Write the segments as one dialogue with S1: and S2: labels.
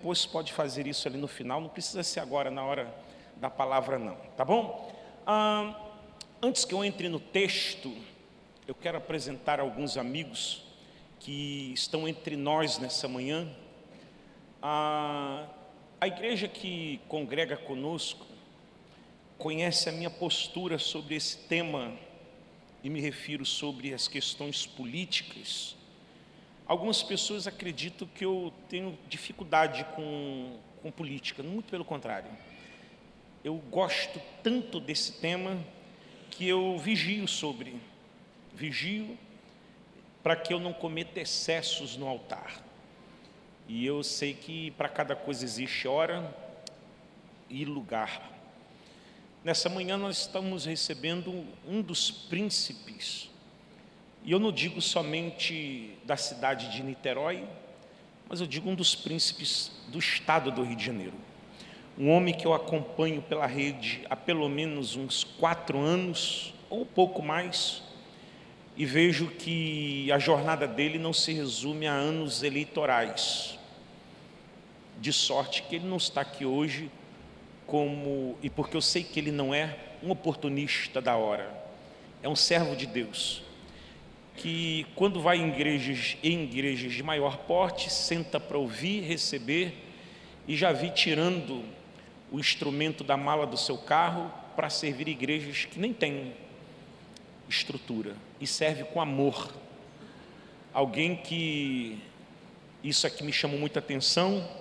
S1: Depois pode fazer isso ali no final, não precisa ser agora na hora da palavra não, tá bom? Antes que eu entre no texto, eu quero apresentar alguns amigos que estão entre nós nessa manhã. A igreja que congrega conosco conhece a minha postura sobre esse tema, e me refiro sobre as questões políticas. Algumas pessoas acreditam que eu tenho dificuldade com política, muito pelo contrário. Eu gosto tanto desse tema que eu vigio para que eu não cometa excessos no altar. E eu sei que para cada coisa existe hora e lugar. Nessa manhã nós estamos recebendo um dos príncipes, e eu não digo somente da cidade de Niterói, mas eu digo um dos príncipes do estado do Rio de Janeiro. Um homem que eu acompanho pela rede há pelo menos uns 4 anos, ou um pouco mais, e vejo que a jornada dele não se resume a anos eleitorais. De sorte que ele não está aqui hoje e porque eu sei que ele não é um oportunista da hora, é um servo de Deus, que quando vai em igrejas de maior porte, senta para ouvir, receber, e já vi tirando o instrumento da mala do seu carro para servir igrejas que nem têm estrutura, e serve com amor. Alguém que, isso aqui me chamou muita atenção,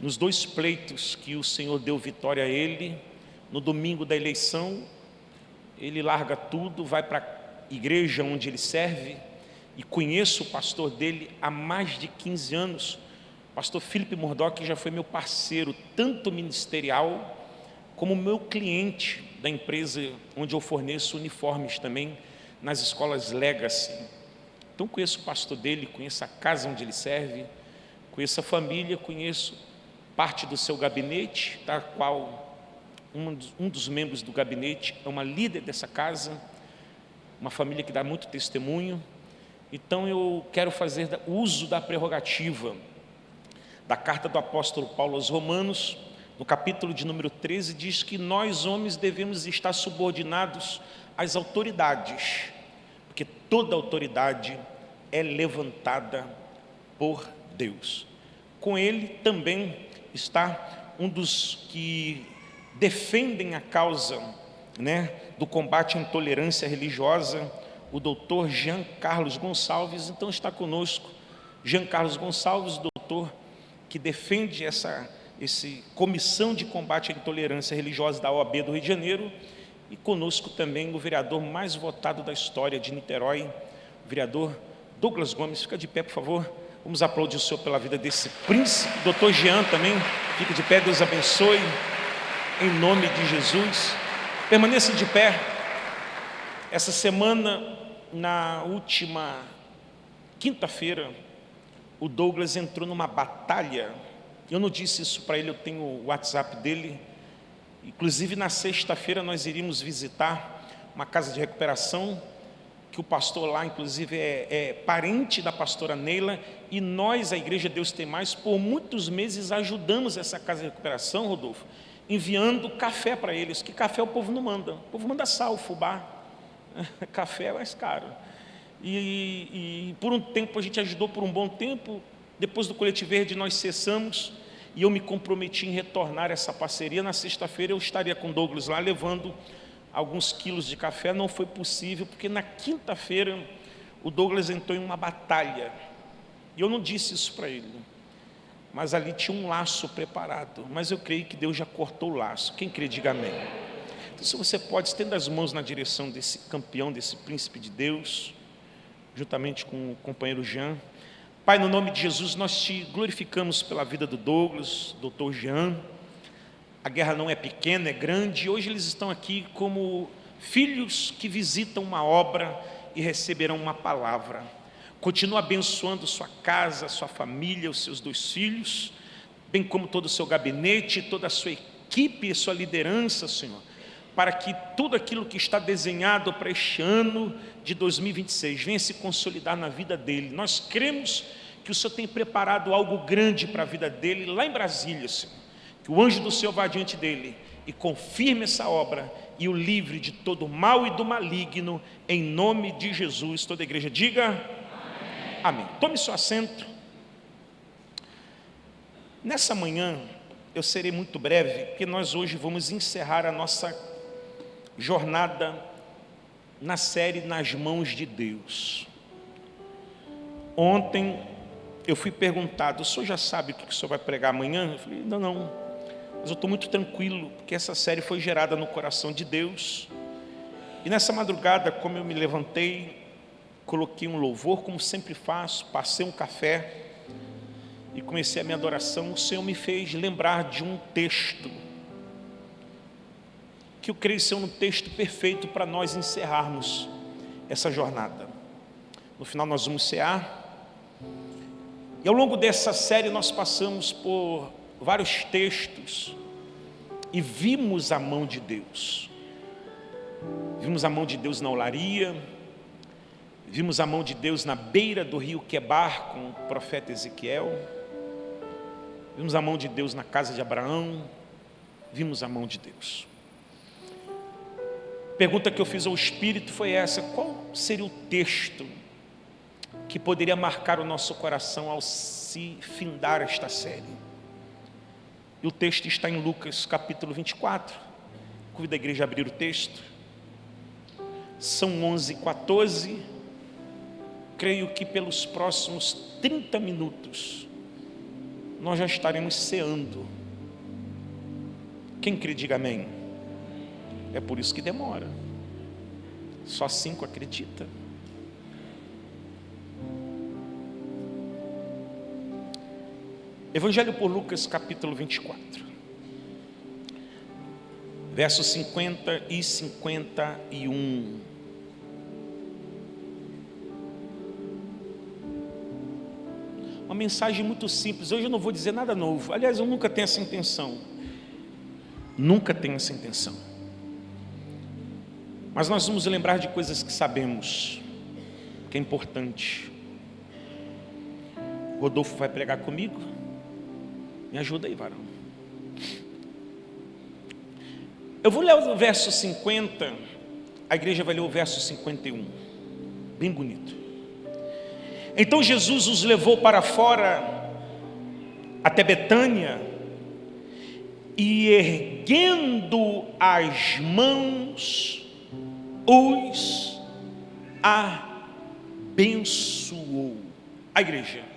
S1: nos 2 pleitos que o Senhor deu vitória a ele, no domingo da eleição, ele larga tudo, vai para a igreja onde ele serve, e conheço o pastor dele há mais de 15 anos, o pastor Felipe Murdock, já foi meu parceiro, tanto ministerial, como meu cliente da empresa onde eu forneço uniformes também, nas escolas Legacy. Então conheço o pastor dele, conheço a casa onde ele serve, conheço a família, conheço parte do seu gabinete, da qual um dos membros do gabinete é uma líder dessa casa, uma família que dá muito testemunho. Então eu quero fazer uso da prerrogativa da carta do apóstolo Paulo aos Romanos, no capítulo de número 13, diz que nós homens devemos estar subordinados às autoridades, porque toda autoridade é levantada por Deus. Com ele também está um dos que defendem a causa, do combate à intolerância religiosa, o doutor Jean Carlos Gonçalves. Então está conosco Jean Carlos Gonçalves, doutor que defende essa comissão de combate à intolerância religiosa da OAB do Rio de Janeiro, e conosco também o vereador mais votado da história de Niterói, o vereador Douglas Gomes. Fica de pé, por favor. Vamos aplaudir o Senhor pela vida desse príncipe. Doutor Jean também, fica de pé, Deus abençoe, em nome de Jesus. Permaneça de pé. Essa semana, na última quinta-feira, o Douglas entrou numa batalha. Eu não disse isso para ele, eu tenho o WhatsApp dele. Inclusive, na sexta-feira, nós iríamos visitar uma casa de recuperação, que o pastor lá, inclusive, é parente da pastora Neila, e nós, a Igreja Deus Tem Mais, por muitos meses ajudamos essa casa de recuperação, Rodolfo, enviando café para eles, que café o povo não manda, o povo manda sal, fubá, café é mais caro. E por um tempo a gente ajudou, por um bom tempo. Depois do Colete Verde nós cessamos, e eu me comprometi em retornar essa parceria. Na sexta-feira eu estaria com o Douglas lá, levando alguns quilos de café. Não foi possível, porque na quinta-feira o Douglas entrou em uma batalha, e eu não disse isso para ele, mas ali tinha um laço preparado, mas eu creio que Deus já cortou o laço. Quem crê, diga amém. Então, se você pode, estenda as mãos na direção desse campeão, desse príncipe de Deus, juntamente com o companheiro Jean. Pai, no nome de Jesus, nós te glorificamos pela vida do Douglas, doutor Jean. A guerra não é pequena, é grande, e hoje eles estão aqui como filhos que visitam uma obra e receberão uma palavra. Continua abençoando sua casa, sua família, os seus 2 filhos, bem como todo o seu gabinete, toda a sua equipe e sua liderança, Senhor, para que tudo aquilo que está desenhado para este ano de 2026 venha se consolidar na vida dele. Nós cremos que o Senhor tem preparado algo grande para a vida dele lá em Brasília, Senhor. Que o anjo do Senhor vá diante dele e confirme essa obra e o livre de todo mal e do maligno, em nome de Jesus. Toda a igreja diga amém. Amém. Tome seu assento. Nessa manhã eu serei muito breve, porque nós hoje vamos encerrar a nossa jornada na série Nas Mãos de Deus. Ontem eu fui perguntado: o senhor já sabe o que o senhor vai pregar amanhã? Eu falei: não, mas eu estou muito tranquilo, porque essa série foi gerada no coração de Deus. E nessa madrugada, como eu me levantei, coloquei um louvor, como sempre faço, passei um café e comecei a minha adoração. O Senhor me fez lembrar de um texto, que eu creio ser um texto perfeito para nós encerrarmos essa jornada. No final nós vamos cear. E ao longo dessa série nós passamos por vários textos e vimos a mão de Deus. Vimos a mão de Deus na olaria, vimos a mão de Deus na beira do rio Quebar com o profeta Ezequiel, vimos a mão de Deus na casa de Abraão, vimos a mão de Deus. A pergunta que eu fiz ao Espírito foi essa: qual seria o texto que poderia marcar o nosso coração ao se findar esta série? E o texto está em Lucas capítulo 24. Convido a igreja a abrir o texto. São 11h14. Creio que pelos próximos 30 minutos nós já estaremos ceando. Quem crê, diga amém. É por isso que demora. Só 5 acredita. Evangelho por Lucas capítulo 24, versos 50 e 51. Uma mensagem muito simples. Hoje eu não vou dizer nada novo. Aliás, eu nunca tenho essa intenção. Nunca tenho essa intenção. Mas nós vamos lembrar de coisas que sabemos, que é importante. Rodolfo vai pregar comigo. Me ajuda aí, varão. Eu vou ler o verso 50, a igreja vai ler o verso 51. Bem bonito. Então Jesus os levou para fora, até Betânia, e erguendo as mãos, os abençoou. A igreja.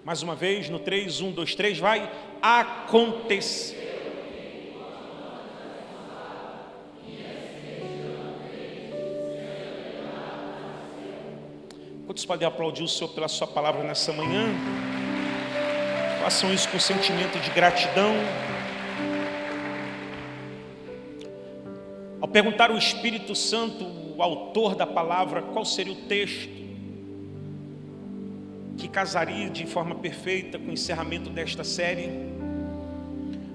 S1: Mais uma vez, no 3, 1, 2, 3, vai acontecer. Quantos podem aplaudir o Senhor pela sua palavra nessa manhã? Façam isso com sentimento de gratidão. Ao perguntar ao Espírito Santo, o autor da palavra, qual seria o texto que casaria de forma perfeita com o encerramento desta série,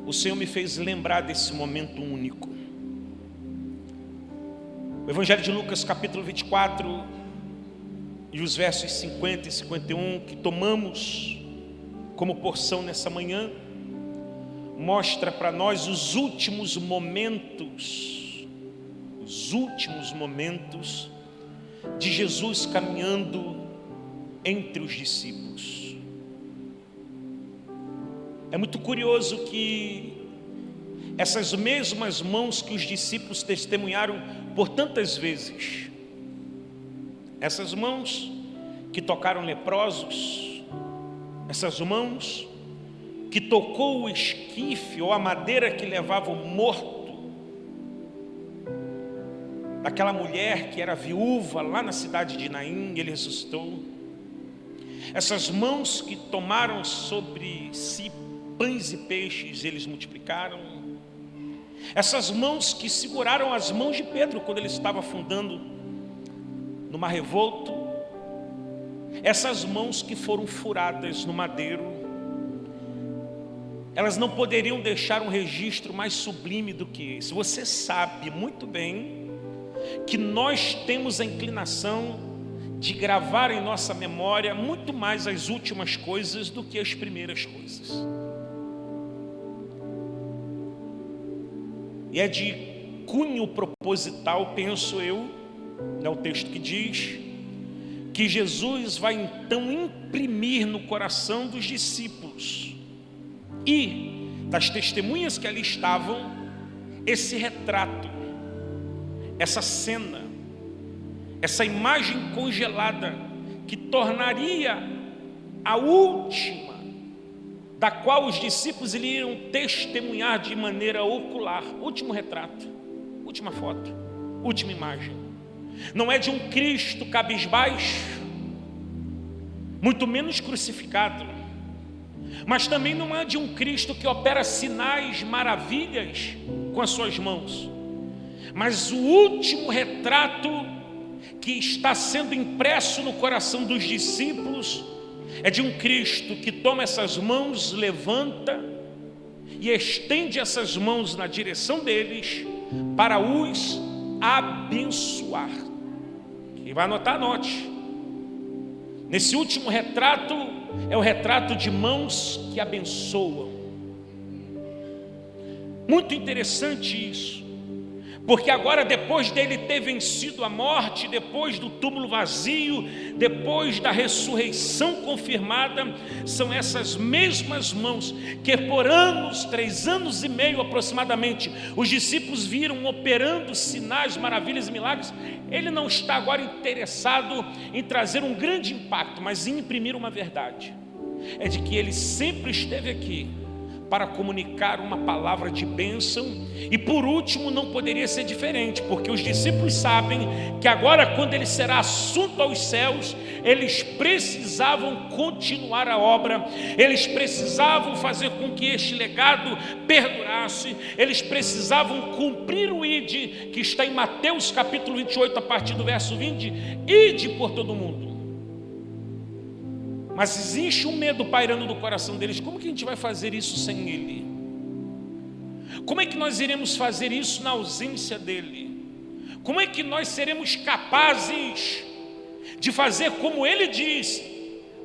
S1: o Senhor me fez lembrar desse momento único. O Evangelho de Lucas capítulo 24 e os versos 50 e 51 que tomamos como porção nessa manhã, mostra para nós os últimos momentos de Jesus caminhando entre os discípulos. É muito curioso que essas mesmas mãos que os discípulos testemunharam por tantas vezes, essas mãos que tocaram leprosos, essas mãos que tocou o esquife ou a madeira que levava o morto daquela mulher que era viúva lá na cidade de Naim, ele ressuscitou. Essas mãos que tomaram sobre si pães e peixes, eles multiplicaram. Essas mãos que seguraram as mãos de Pedro quando ele estava afundando no mar revolto. Essas mãos que foram furadas no madeiro. elas não poderiam deixar um registro mais sublime do que esse. Você sabe muito bem que nós temos a inclinação de gravar em nossa memória muito mais as últimas coisas do que as primeiras coisas. E é de cunho proposital, penso eu, é o texto que diz que Jesus vai então imprimir no coração dos discípulos e das testemunhas que ali estavam esse retrato, essa cena, essa imagem congelada que tornaria a última, da qual os discípulos iriam testemunhar de maneira ocular. Último retrato, última foto, última imagem. Não é de um Cristo cabisbaixo, muito menos crucificado, mas também não é de um Cristo que opera sinais, maravilhas com as suas mãos, mas o último retrato que está sendo impresso no coração dos discípulos é de um Cristo que toma essas mãos, levanta e estende essas mãos na direção deles para os abençoar. Quem vai anotar, anote. Nesse último retrato é o retrato de mãos que abençoam. Muito interessante isso, porque agora, depois dele ter vencido a morte, depois do túmulo vazio, depois da ressurreição confirmada, são essas mesmas mãos que por anos, 3 anos e meio aproximadamente, os discípulos viram operando sinais, maravilhas e milagres. Ele não está agora interessado em trazer um grande impacto, mas em imprimir uma verdade. É de que ele sempre esteve aqui para comunicar uma palavra de bênção, e por último não poderia ser diferente, porque os discípulos sabem que agora, quando ele será assunto aos céus, eles precisavam continuar a obra, eles precisavam fazer com que este legado perdurasse, eles precisavam cumprir o ide, que está em Mateus capítulo 28, a partir do verso 20, ide por todo o mundo. Mas existe um medo pairando no coração deles. Como que a gente vai fazer isso sem Ele? Como é que nós iremos fazer isso na ausência dEle? Como é que nós seremos capazes de fazer, como Ele diz,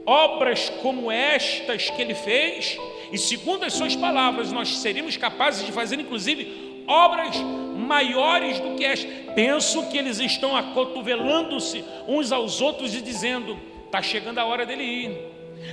S1: obras como estas que Ele fez? E segundo as suas palavras, nós seríamos capazes de fazer inclusive obras maiores do que esta. Penso que eles estão acotovelando-se uns aos outros e dizendo: está chegando a hora dele ir,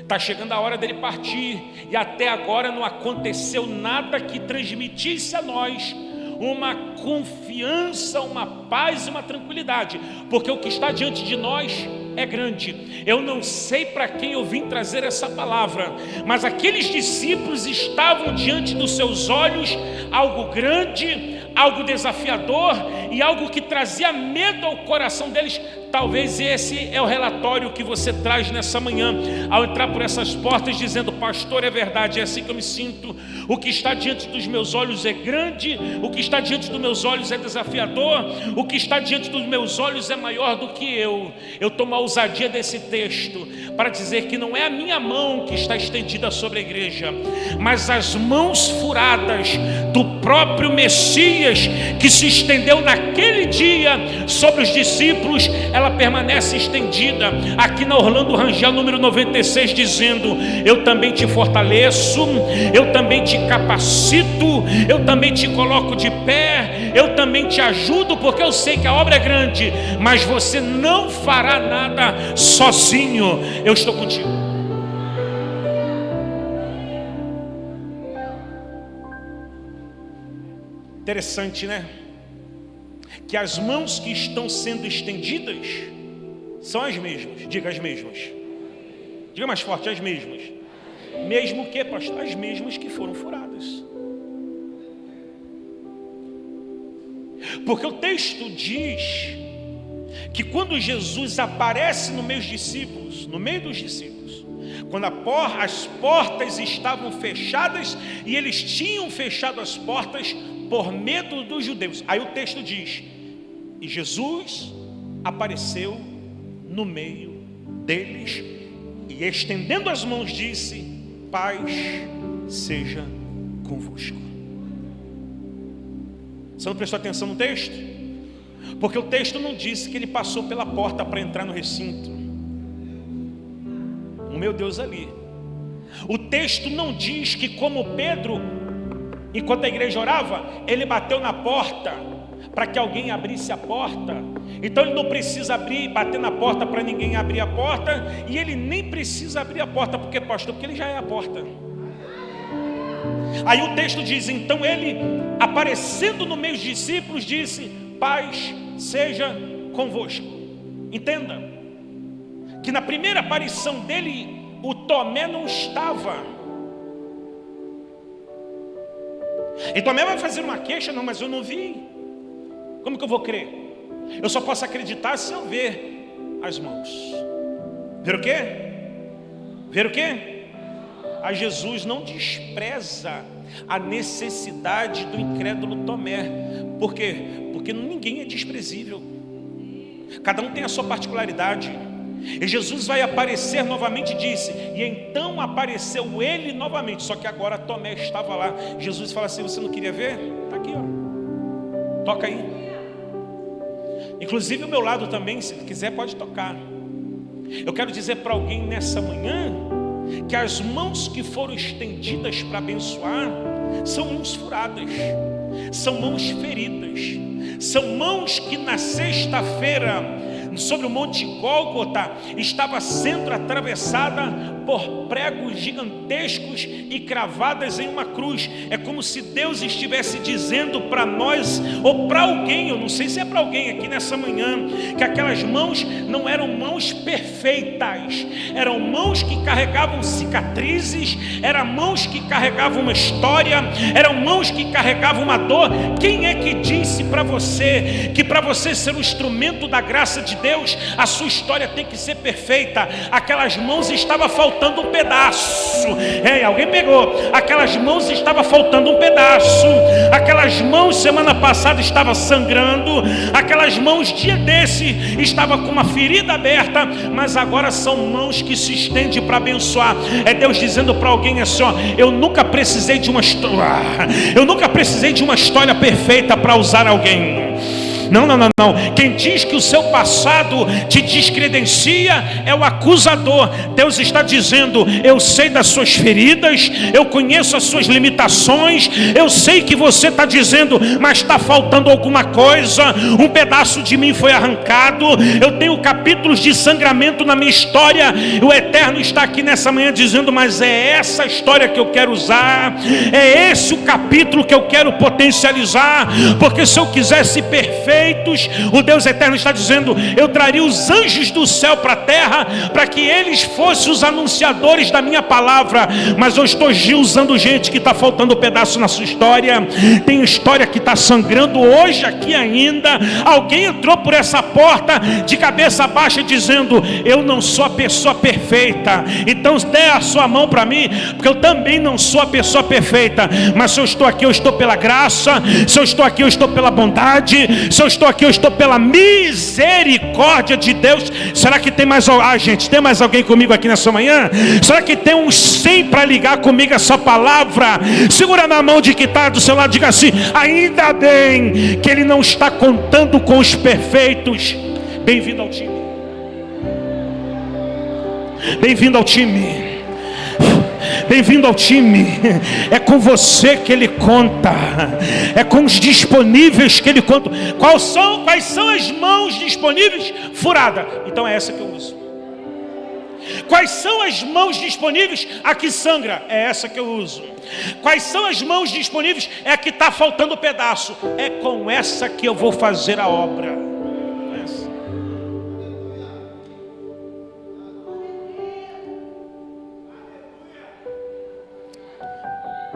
S1: está chegando a hora dele partir, e até agora não aconteceu nada que transmitisse a nós uma confiança, uma paz e uma tranquilidade, porque o que está diante de nós é grande. Eu não sei para quem eu vim trazer essa palavra, mas aqueles discípulos estavam diante dos seus olhos algo grande, algo desafiador e algo que trazia medo ao coração deles. Talvez esse é o relatório que você traz nessa manhã, ao entrar por essas portas dizendo: pastor, é verdade, é assim que eu me sinto. O que está diante dos meus olhos é grande, o que está diante dos meus olhos é desafiador, o que está diante dos meus olhos é maior do que eu. Eu tomo a ousadia desse texto para dizer que não é a minha mão que está estendida sobre a igreja, mas as mãos furadas do próprio Messias, que se estendeu naquele dia sobre os discípulos, ela permanece estendida aqui na Orlando Rangel número 96, dizendo: eu também te fortaleço, eu também te capacito, eu também te coloco de pé, eu também te ajudo, porque eu sei que a obra é grande, mas você não fará nada sozinho, eu estou contigo. Interessante, né? Que as mãos que estão sendo estendidas são as mesmas. Diga as mesmas. Diga mais forte, as mesmas. Mesmo que, pastor? As mesmas que foram furadas. Porque o texto diz que quando Jesus aparece no meio dos discípulos, quando as portas estavam fechadas e eles tinham fechado as portas por medo dos judeus. Aí o texto diz: e Jesus apareceu no meio deles e estendendo as mãos disse: paz seja convosco. Você não prestou atenção no texto? Porque o texto não disse que ele passou pela porta para entrar no recinto. O meu Deus ali. O texto não diz que, como Pedro, enquanto a igreja orava, ele bateu na porta para que alguém abrisse a porta. Então ele não precisa bater na porta para ninguém abrir a porta, e ele nem precisa abrir a porta, porque pastor, porque ele já é a porta. Aí o texto diz, então ele, aparecendo no meio dos discípulos, disse, paz seja convosco. Entenda que na primeira aparição dele, o Tomé não estava. E Tomé vai fazer uma queixa, não, mas eu não vi. Como que eu vou crer? Eu só posso acreditar se eu ver as mãos. Ver o quê? Ver o quê? A Jesus não despreza a necessidade do incrédulo Tomé. Por quê? Porque ninguém é desprezível. Cada um tem a sua particularidade. E Jesus vai aparecer novamente, disse, e então apareceu ele novamente, só que agora Tomé estava lá. Jesus fala assim, você não queria ver? Está aqui, ó. Toca aí. Inclusive o meu lado também, se quiser pode tocar. Eu quero dizer para alguém nessa manhã que as mãos que foram estendidas para abençoar são mãos furadas, são mãos feridas, são mãos que na sexta-feira sobre o Monte Gólgota estava sendo atravessada por pregos gigantescos e cravadas em uma cruz. É como se Deus estivesse dizendo para nós, ou para alguém, eu não sei se é para alguém aqui nessa manhã, que aquelas mãos não eram mãos perfeitas, eram mãos que carregavam cicatrizes, eram mãos que carregavam uma história, eram mãos que carregavam uma dor. Quem é que disse para você que para você ser um instrumento da graça de Deus, a sua história tem que ser perfeita? Aquelas mãos estavam faltando um pedaço. Alguém pegou? Aquelas mãos estavam faltando um pedaço. Aquelas mãos semana passada estavam sangrando. Aquelas mãos dia desse estavam com uma ferida aberta, mas agora são mãos que se estendem para abençoar. É Deus dizendo para alguém assim, ó, eu nunca precisei de uma história perfeita para usar alguém. Não. Quem diz que o seu passado te descredencia é o acusador. Deus está dizendo, eu sei das suas feridas, eu conheço as suas limitações, eu sei que você está dizendo, mas está faltando alguma coisa, um pedaço de mim foi arrancado, eu tenho capítulos de sangramento na minha história. O Eterno está aqui nessa manhã dizendo, mas é essa história que eu quero usar, é esse o capítulo que eu quero potencializar, porque se eu quisesse perfeito, o Deus eterno está dizendo, eu traria os anjos do céu para a terra, para que eles fossem os anunciadores da minha palavra, mas eu estou usando gente que está faltando um pedaço na sua história. Tem história que está sangrando hoje aqui ainda. Alguém entrou por essa porta de cabeça baixa dizendo, eu não sou a pessoa perfeita, então dê a sua mão para mim, porque eu também não sou a pessoa perfeita, mas se eu estou aqui, eu estou pela graça, se eu estou aqui, eu estou pela bondade, se eu estou aqui, eu estou pela misericórdia de Deus. Será que tem mais gente? Tem mais alguém comigo aqui nessa manhã? Será que tem uns 100 para ligar comigo essa palavra? Segura na mão de quem está do seu lado, diga assim, ainda bem que Ele não está contando com os perfeitos. Bem-vindo ao time. Bem-vindo ao time. Bem-vindo ao time. É com você que Ele conta, é com os disponíveis que Ele conta. Quais são as mãos disponíveis? Furada, então é essa que eu uso. Quais são as mãos disponíveis? A que sangra, é essa que eu uso. Quais são as mãos disponíveis? É a que está faltando pedaço, é com essa que eu vou fazer a obra.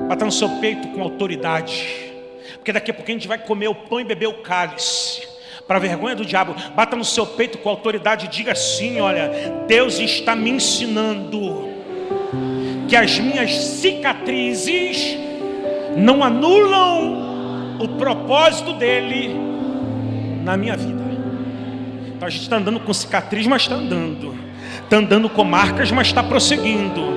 S1: Bata no seu peito com autoridade, porque daqui a pouco a gente vai comer o pão e beber o cálice, para a vergonha do diabo. Bata no seu peito com autoridade e diga assim, olha, Deus está me ensinando que as minhas cicatrizes não anulam o propósito dele na minha vida. Então a gente está andando com cicatriz, mas está andando com marcas, mas está prosseguindo.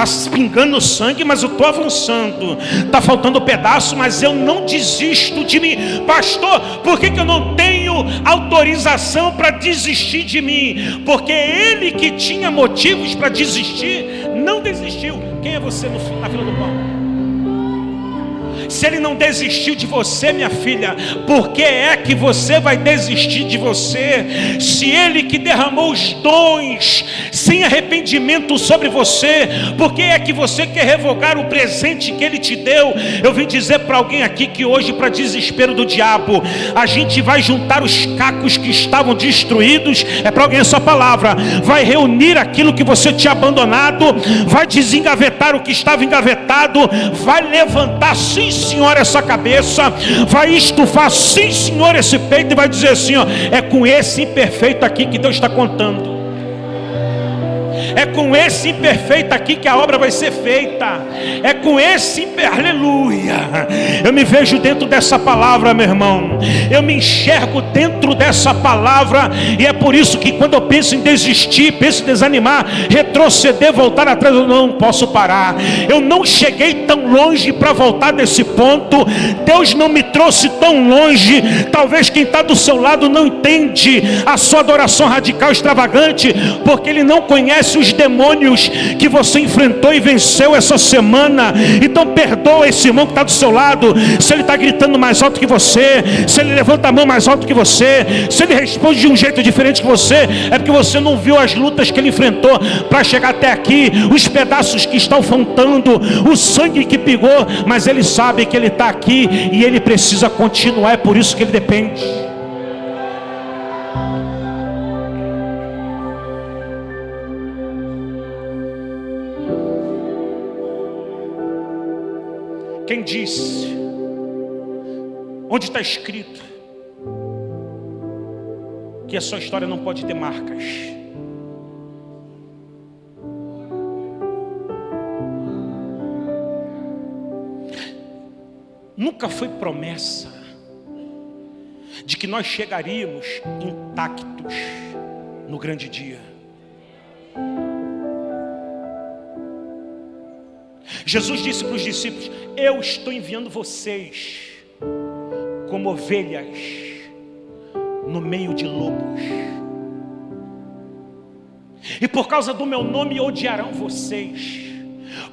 S1: está pingando sangue, mas eu estou avançando. Está faltando pedaço, mas eu não desisto de mim. Pastor, por que eu não tenho autorização para desistir de mim? Porque ele que tinha motivos para desistir, não desistiu. Quem é você na fila do pão? Se ele não desistiu de você, minha filha, por que é que você vai desistir de você? Se ele que derramou os dons sem arrependimento sobre você, por que é que você quer revogar o presente que ele te deu? Eu vim dizer para alguém aqui que hoje, para desespero do diabo, a gente vai juntar os cacos que estavam destruídos. É para alguém essa palavra. Vai reunir aquilo que você tinha abandonado, vai desengavetar o que estava engavetado, vai levantar, sim Senhor, essa cabeça, vai estufar, sim Senhor, esse peito, e vai dizer assim, ó, é com esse imperfeito aqui que Deus está contando. É com esse imperfeito aqui que a obra vai ser feita. É com esse aleluia. Eu me vejo dentro dessa palavra, meu irmão. Eu me enxergo dentro dessa palavra. E é por isso que quando eu penso em desistir, penso em desanimar, retroceder, voltar atrás, eu não posso parar. Eu não cheguei tão longe para voltar desse ponto. Deus não me trouxe tão longe. Talvez quem está do seu lado não entende a sua adoração radical extravagante, porque ele não conhece os demônios que você enfrentou e venceu essa semana. Então perdoa esse irmão que está do seu lado, se ele está gritando mais alto que você, se ele levanta a mão mais alto que você, se ele responde de um jeito diferente que você, é porque você não viu as lutas que ele enfrentou para chegar até aqui, os pedaços que estão faltando, o sangue que pingou, mas ele sabe que ele está aqui e ele precisa continuar. É por isso que ele depende. Quem disse? Onde está escrito que a sua história não pode ter marcas? Nunca foi promessa de que nós chegaríamos intactos no grande dia. Jesus disse para os discípulos: eu estou enviando vocês como ovelhas no meio de lobos. E por causa do meu nome odiarão vocês.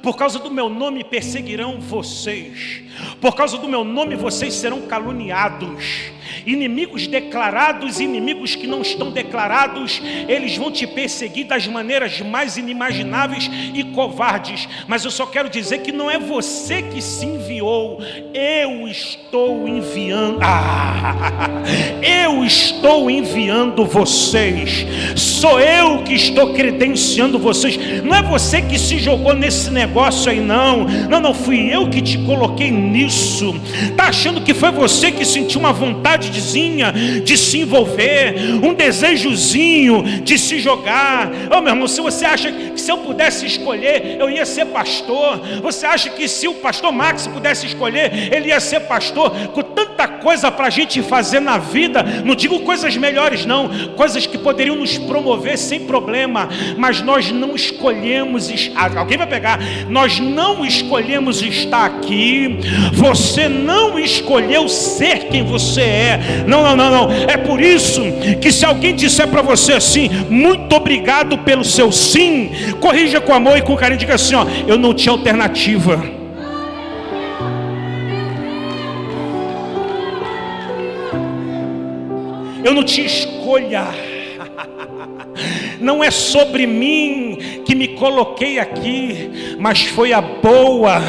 S1: Por causa do meu nome perseguirão vocês. Por causa do meu nome vocês serão caluniados. Inimigos declarados e inimigos que não estão declarados, eles vão te perseguir das maneiras mais inimagináveis e covardes. Mas eu só quero dizer que não é você que se enviou, eu estou enviando. Eu estou enviando vocês. Sou eu que estou credenciando vocês. Não é você que se jogou nesse negócio aí, não. Não, fui eu que te coloquei nisso. Tá achando que foi você que sentiu uma vontade de se envolver, um desejozinho de se jogar? Meu irmão, se você acha que se eu pudesse escolher, eu ia ser pastor, você acha que se o pastor Max pudesse escolher, ele ia ser pastor? Com tanta coisa para a gente fazer na vida, não digo coisas melhores não, coisas que poderiam nos promover sem problema, mas nós não escolhemos, alguém vai pegar, nós não escolhemos estar aqui, você não escolheu ser quem você é. Não. É por isso que se alguém disser para você assim, muito obrigado pelo seu sim, corrija com amor e com carinho, diga assim, ó, eu não tinha alternativa. Eu não tinha escolha. Não é sobre mim que me coloquei aqui, mas foi a boa,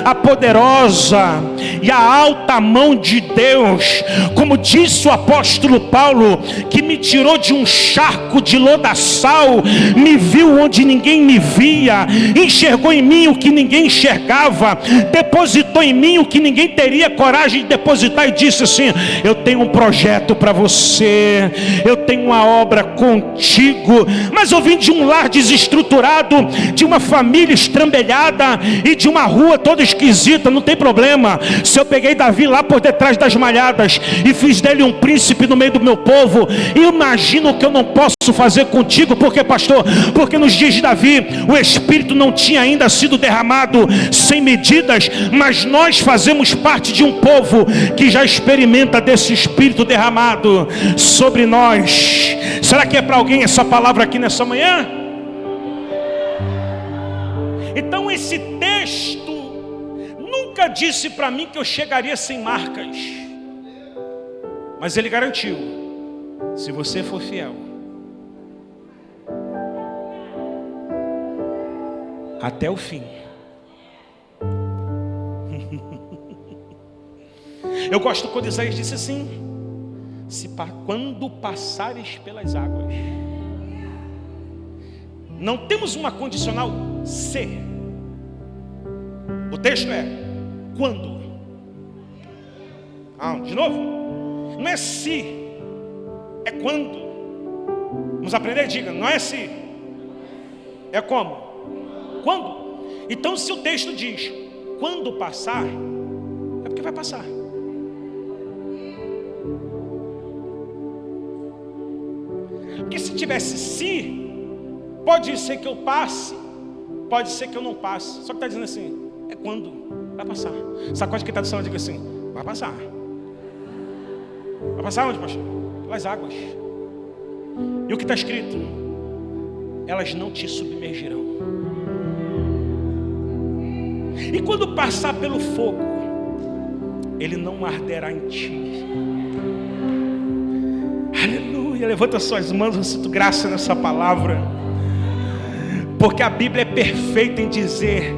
S1: a poderosa e a alta mão de Deus, como disse o apóstolo Paulo, que me tirou de um charco de lodaçal, me viu onde ninguém me via, enxergou em mim o que ninguém enxergava, depositou em mim o que ninguém teria coragem de depositar e disse assim: eu tenho um projeto para você, eu tenho uma obra contigo. Mas eu vim de um lar desestruturado, de uma família estrambelhada e de uma rua toda esquisita. Não tem problema. Se eu peguei Davi lá por detrás das malhadas e fiz dele um príncipe no meio do meu povo, imagina o que eu não posso fazer contigo. Por quê, pastor? Porque nos dias de Davi o Espírito não tinha ainda sido derramado sem medidas, mas nós fazemos parte de um povo que já experimenta desse Espírito derramado sobre nós. Será que é para alguém essa palavra aqui nessa manhã? Então esse texto nunca disse para mim que eu chegaria sem marcas, mas ele garantiu: se você for fiel até o fim. Eu gosto quando Isaías disse assim: quando passares pelas águas. Não temos uma condicional se. O texto é quando. De novo. Não é se, é quando. Vamos aprender? Diga, não é se, é como. Quando? Então se o texto diz quando passar, é porque vai passar. Porque se tivesse se, pode ser que eu passe, pode ser que eu não passe. Só que está dizendo assim, é quando, vai passar. Sacode que está do céu e diga assim, vai passar. Vai passar onde, pastor? Pelas águas. E o que está escrito? Elas não te submergirão. E quando passar pelo fogo, ele não arderá em ti. Aleluia, levanta suas mãos, eu sinto graça nessa palavra. Porque a Bíblia é perfeita em dizer: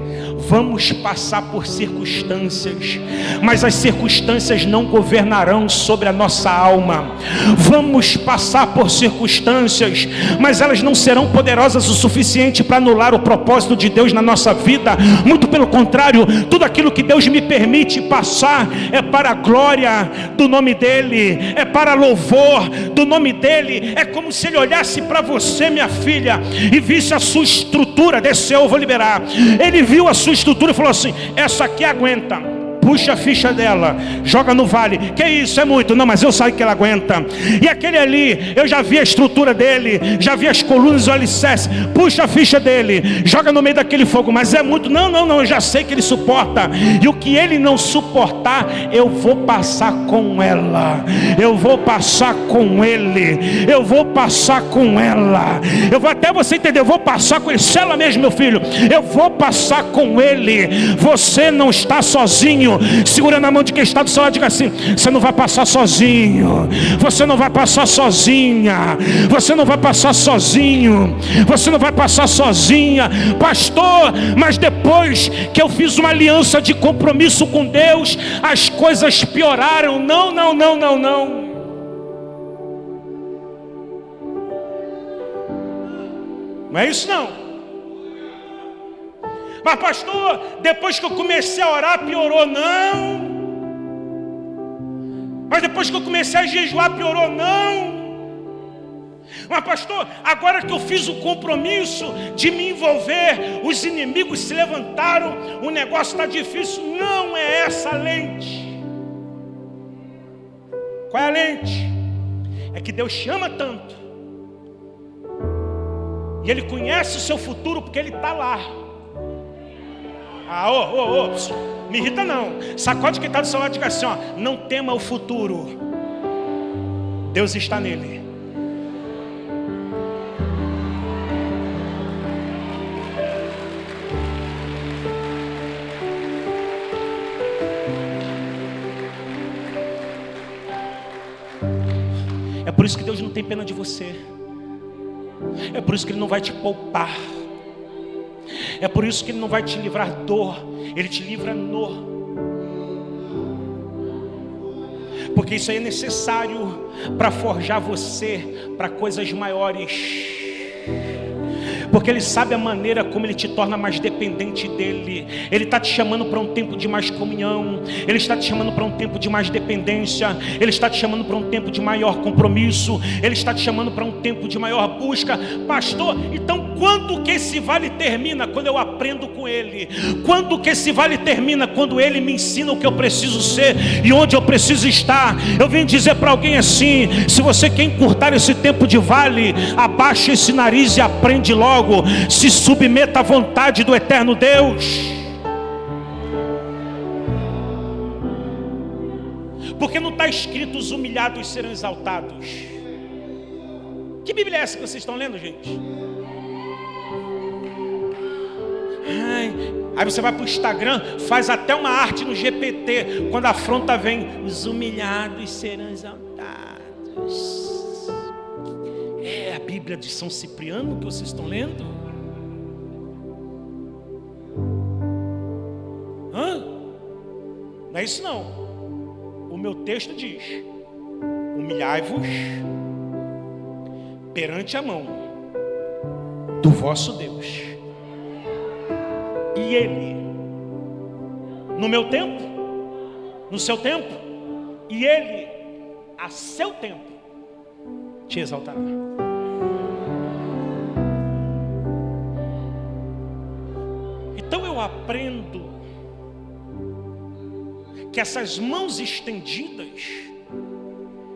S1: vamos passar por circunstâncias, mas as circunstâncias não governarão sobre a nossa alma. Vamos passar por circunstâncias, mas elas não serão poderosas o suficiente para anular o propósito de Deus na nossa vida. Muito pelo contrário, tudo aquilo que Deus me permite passar é para a glória do nome dEle, é para louvor do nome dEle. É como se Ele olhasse para você, minha filha, e visse a sua estrutura. Desceu, eu vou liberar. Ele viu a sua estrutura e falou assim: essa aqui aguenta, puxa a ficha dela, joga no vale. Que isso, é muito? Não, mas eu sei que ela aguenta. E aquele ali, eu já vi a estrutura dele, já vi as colunas e o alicerce, puxa a ficha dele, joga no meio daquele fogo. Mas é muito? Não, eu já sei que ele suporta. E o que ele não suportar, eu vou passar com ela, eu vou passar com ele, eu vou passar com ela, eu vou, até você entender, eu vou passar com ele. Se ela mesmo, meu filho, eu vou passar com ele. Você não está sozinho. Segura na mão de quem está do seu lado e diga assim: você não vai passar sozinho, você não vai passar sozinha, você não vai passar sozinho, você não vai passar sozinha. Pastor, mas depois que eu fiz uma aliança de compromisso com Deus, as coisas pioraram. Não. Não é isso não. Mas pastor, depois que eu comecei a orar, piorou. Não. Mas depois que eu comecei a jejuar, piorou. Não. Mas pastor, agora que eu fiz o compromisso de me envolver, os inimigos se levantaram, o negócio está difícil. Não é essa a lente. Qual é a lente? É que Deus te ama tanto, e Ele conhece o seu futuro, porque Ele está lá. Me irrita não. Sacode quem está do seu lado e diga assim: não tema o futuro, Deus está nele. É por isso que Deus não tem pena de você. É por isso que Ele não vai te poupar. É por isso que Ele não vai te livrar dor, Ele te livra porque isso aí é necessário para forjar você para coisas maiores. porque Ele sabe a maneira como Ele te torna mais dependente dEle. Ele está te chamando para um tempo de mais comunhão, Ele está te chamando para um tempo de mais dependência, Ele está te chamando para um tempo de maior compromisso, Ele está te chamando para um tempo de maior busca. Pastor, então quando que esse vale termina? Quando eu aprendo com Ele. Quando que esse vale termina? Quando Ele me ensina o que eu preciso ser e onde eu preciso estar. Eu vim dizer para alguém assim: se você quer encurtar esse tempo de vale, abaixe esse nariz e aprende logo. Se submeta à vontade do eterno Deus. Porque não está escrito: os humilhados serão exaltados. Que Bíblia é essa que vocês estão lendo, gente? Aí você vai para o Instagram, faz até uma arte no GPT. Quando a afronta vem: os humilhados serão exaltados. É a Bíblia de São Cipriano que vocês estão lendo? Não é isso não. O meu texto diz: humilhai-vos perante a mão do vosso Deus, e Ele, no meu tempo, no seu tempo, e Ele, a seu tempo, te exaltará. Então eu aprendo que essas mãos estendidas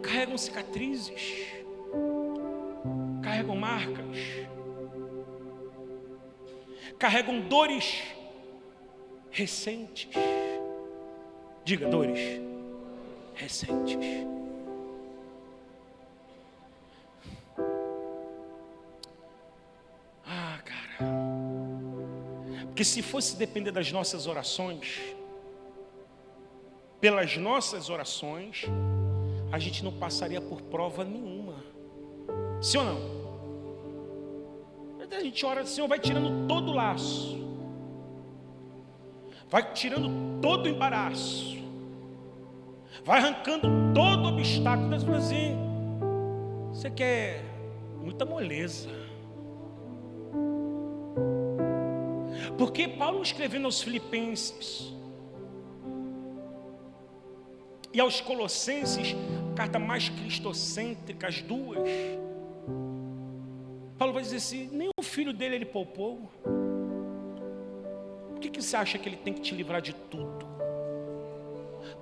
S1: carregam cicatrizes, carregam marcas, carregam dores recentes. Diga: dores recentes. Cara, porque se fosse depender das nossas orações, pelas nossas orações, a gente não passaria por prova nenhuma. Sim ou não? A gente ora, Senhor, vai tirando todo o laço, vai tirando todo o embaraço, vai arrancando todo o obstáculo. Deus fala assim: você quer muita moleza. Porque Paulo, escrevendo aos Filipenses e aos Colossenses, a carta mais cristocêntrica, as duas, Paulo vai dizer assim: nem o filho dele ele poupou. Por que você acha que ele tem que te livrar de tudo?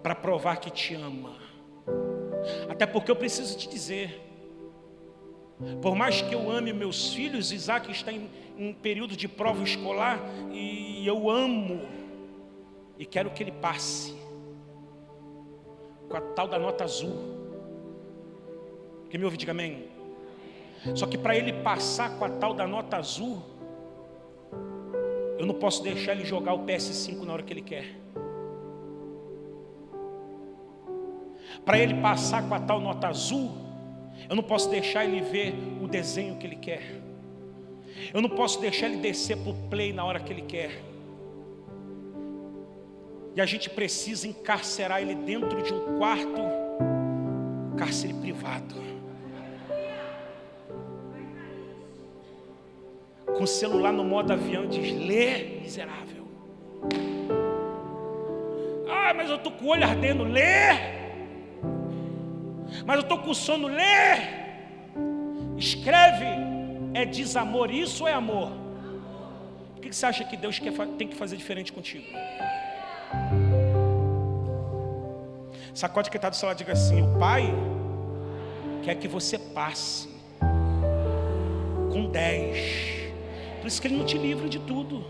S1: Para provar que te ama. Até porque eu preciso te dizer, por mais que eu ame meus filhos, Isaac está em período de prova escolar, e eu amo e quero que ele passe com a tal da nota azul. Quem me ouve, diga amém. Só que para ele passar com a tal da nota azul, eu não posso deixar ele jogar o PS5 na hora que ele quer. Para ele passar com a tal nota azul, eu não posso deixar ele ver o desenho que ele quer. Eu não posso deixar ele descer para o play na hora que ele quer. E a gente precisa encarcerar ele dentro de um quarto, cárcere privado, com o celular no modo avião, diz: lê, miserável. Mas eu estou com o olho ardendo, lê. Mas eu estou com sono, lê. Escreve. É desamor isso ou é amor? Por que você acha que Deus tem que fazer diferente contigo? Sacode que está do seu lado e diga assim: o Pai quer que você passe com 10. Por isso que Ele não te livra de tudo.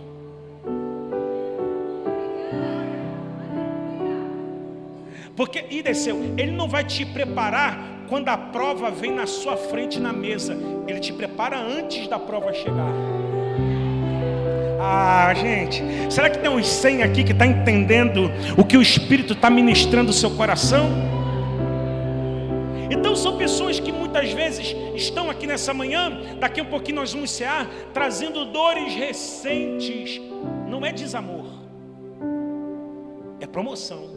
S1: Porque, e desceu, Ele não vai te preparar quando a prova vem na sua frente na mesa. Ele te prepara antes da prova chegar. Gente, será que tem uns 100 aqui que está entendendo o que o Espírito está ministrando no seu coração? Então são pessoas que muitas vezes estão aqui nessa manhã, daqui a um pouquinho nós vamos cear, trazendo dores recentes. Não é desamor, é promoção.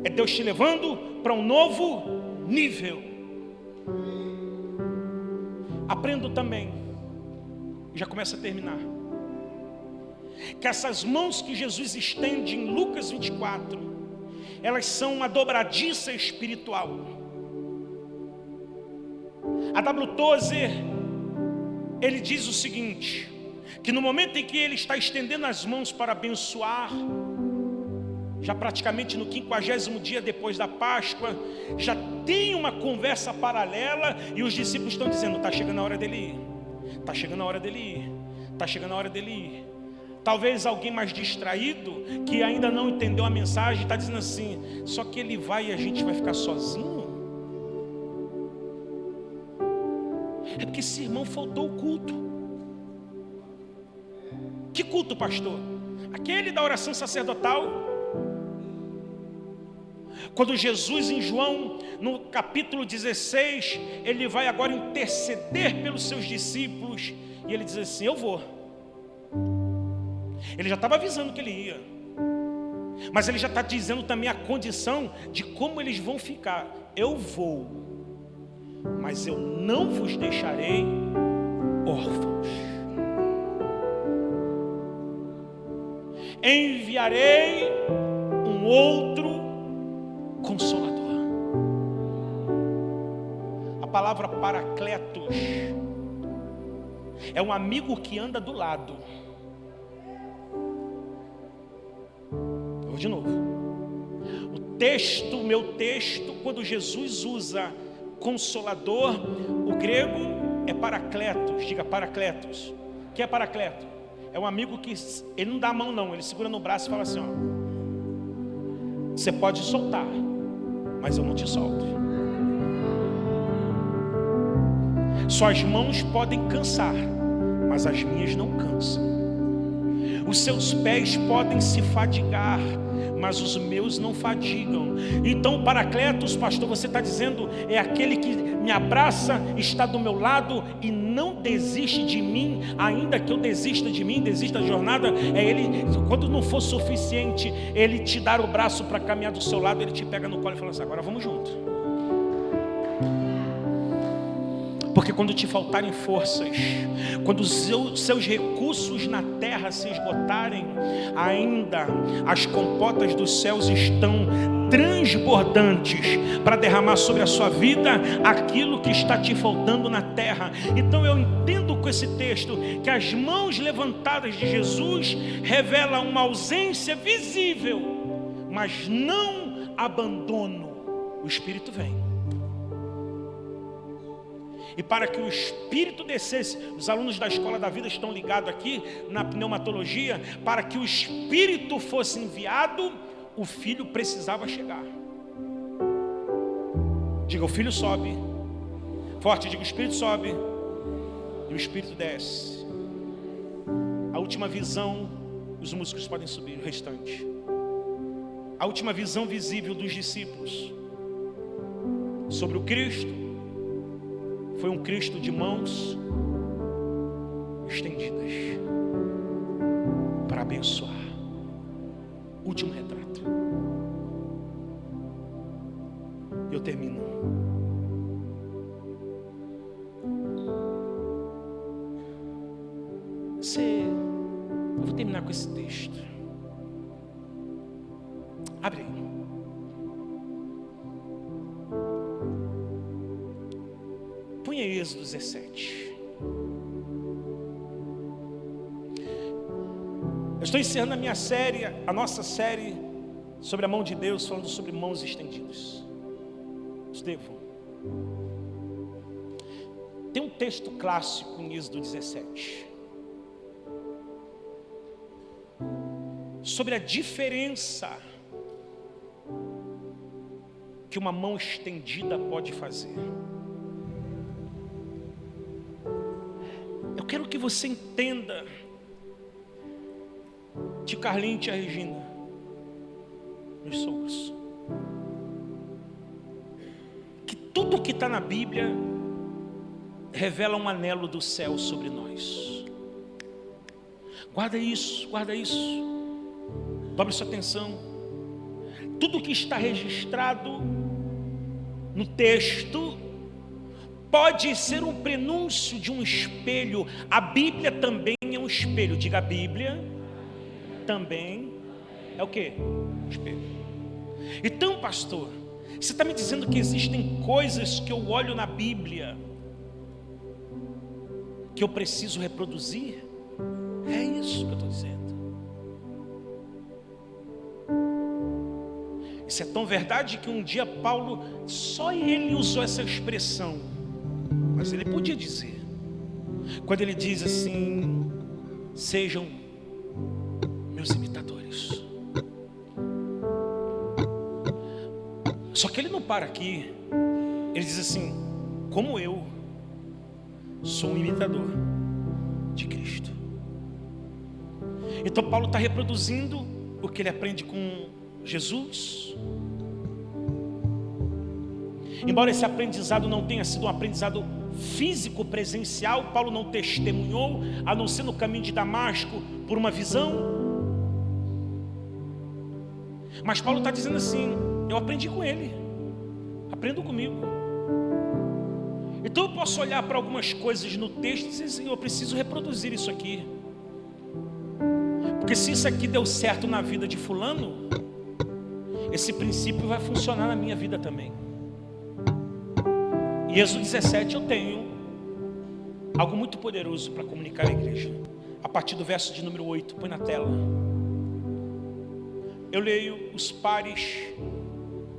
S1: É Deus te levando para um novo nível. Aprendo também Já começa a terminar. Que essas mãos que Jesus estende em Lucas 24, elas são uma dobradiça espiritual. A W. Tozer, ele diz o seguinte, que no momento em que ele está estendendo as mãos para abençoar, já praticamente no 50º dia depois da Páscoa, já tem uma conversa paralela e os discípulos estão dizendo, está chegando a hora dele ir, está chegando a hora dele ir, está chegando a hora dele ir. Talvez alguém mais distraído, que ainda não entendeu a mensagem, está dizendo assim, só que ele vai e a gente vai ficar sozinho? É porque esse irmão faltou o culto. Que culto, pastor? Aquele da oração sacerdotal. Quando Jesus, em João, no capítulo 16, ele vai agora interceder pelos seus discípulos, e ele diz assim, eu vou. Ele já estava avisando que ele ia, mas ele já está dizendo também a condição de como eles vão ficar. Eu vou, mas eu não vos deixarei órfãos. Enviarei um outro Consolador. A palavra Paracletos é um amigo que anda do lado. Vou de novo. Meu texto, quando Jesus usa Consolador, o grego é Paracletos. Diga Paracletos. O que é Paracleto? É um amigo que ele não dá a mão não, ele segura no braço e fala assim, ó, você pode soltar, mas eu não te solto. Suas mãos podem cansar, mas as minhas não cansam. Os seus pés podem se fadigar, mas os meus não fadigam. Então, Paracletos, pastor, você está dizendo, é aquele que me abraça, está do meu lado e não desiste de mim, ainda que eu desista de mim, desista da jornada. É ele, quando não for suficiente, ele te dar o braço para caminhar do seu lado, ele te pega no colo e fala assim, agora vamos junto. Porque quando te faltarem forças, quando os seus recursos na terra se esgotarem, ainda as compotas dos céus estão transbordantes para derramar sobre a sua vida aquilo que está te faltando na terra. Então eu entendo com esse texto que as mãos levantadas de Jesus revelam uma ausência visível, mas não abandono. O Espírito vem. E para que o Espírito descesse, os alunos da Escola da Vida estão ligados aqui na pneumatologia, para que o Espírito fosse enviado, o Filho precisava chegar. Diga, o Filho sobe. Forte, diga, o Espírito sobe e o Espírito desce. A última visão, os músicos podem subir, o restante. A última visão visível dos discípulos sobre o Cristo foi um Cristo de mãos estendidas para abençoar. Último retrato. Eu termino. Eu vou terminar com esse texto. Abre aí. Põe aí Êxodo 17. Eu estou encerrando a minha série, a nossa série sobre a mão de Deus, falando sobre mãos estendidas. Estevão, tem um texto clássico em Êxodo 17 sobre a diferença que uma mão estendida pode fazer. Eu quero que você entenda, de Carlinhos e tia Regina, meus sogros, que tudo que está na Bíblia revela um anelo do céu sobre nós. Guarda isso, guarda isso. Dobre sua atenção. Tudo que está registrado no texto pode ser um prenúncio de um espelho. A Bíblia também é um espelho. Diga, a Bíblia também é o quê? Um espelho. Então, pastor, você está me dizendo que existem coisas que eu olho na Bíblia que eu preciso reproduzir? É isso que eu estou dizendo. Isso é tão verdade que um dia Paulo, só ele usou essa expressão, mas ele podia dizer, quando ele diz assim: sejam meus imitadores. Só que ele não para aqui. Ele diz assim: como eu sou um imitador de Cristo. Então Paulo está reproduzindo o que ele aprende com Jesus. Embora esse aprendizado não tenha sido um aprendizado físico, presencial, Paulo não testemunhou, a não ser no caminho de Damasco, por uma visão. Mas Paulo está dizendo assim: eu aprendi com ele, aprendo comigo. Então eu posso olhar para algumas coisas no texto e dizer assim: eu preciso reproduzir isso aqui, porque se isso aqui deu certo na vida de fulano, esse princípio vai funcionar na minha vida também. Em Êxodo 17 eu tenho algo muito poderoso para comunicar à igreja. A partir do verso de número 8, põe na tela. Eu leio os pares,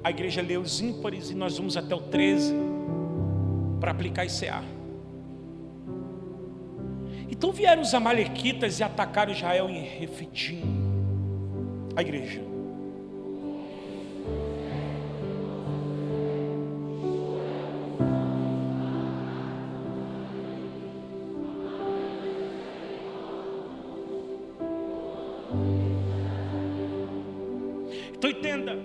S1: a igreja lê os ímpares, e nós vamos até o 13 para aplicar ICA. Então vieram os amalequitas e atacaram Israel em Refidim. A igreja. Então entenda,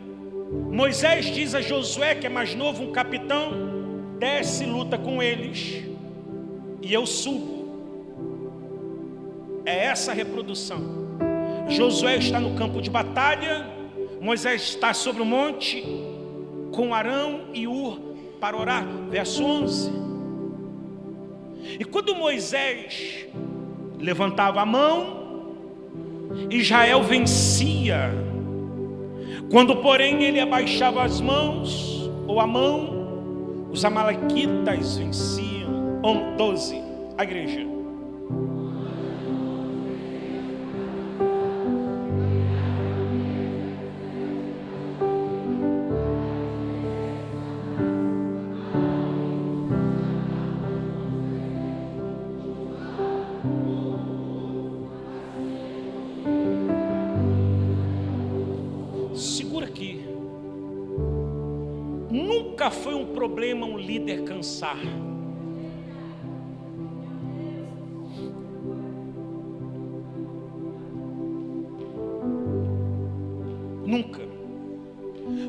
S1: Moisés diz a Josué, que é mais novo, um capitão: desce e luta com eles, e eu subo. É essa a reprodução. Josué está no campo de batalha, Moisés está sobre o monte com Arão e Ur para orar. Verso 11. E quando Moisés levantava a mão, Israel vencia. Quando, porém, ele abaixava as mãos, ou a mão, os amalequitas venciam. 12. A igreja. Nunca foi um problema um líder cansar. Nunca.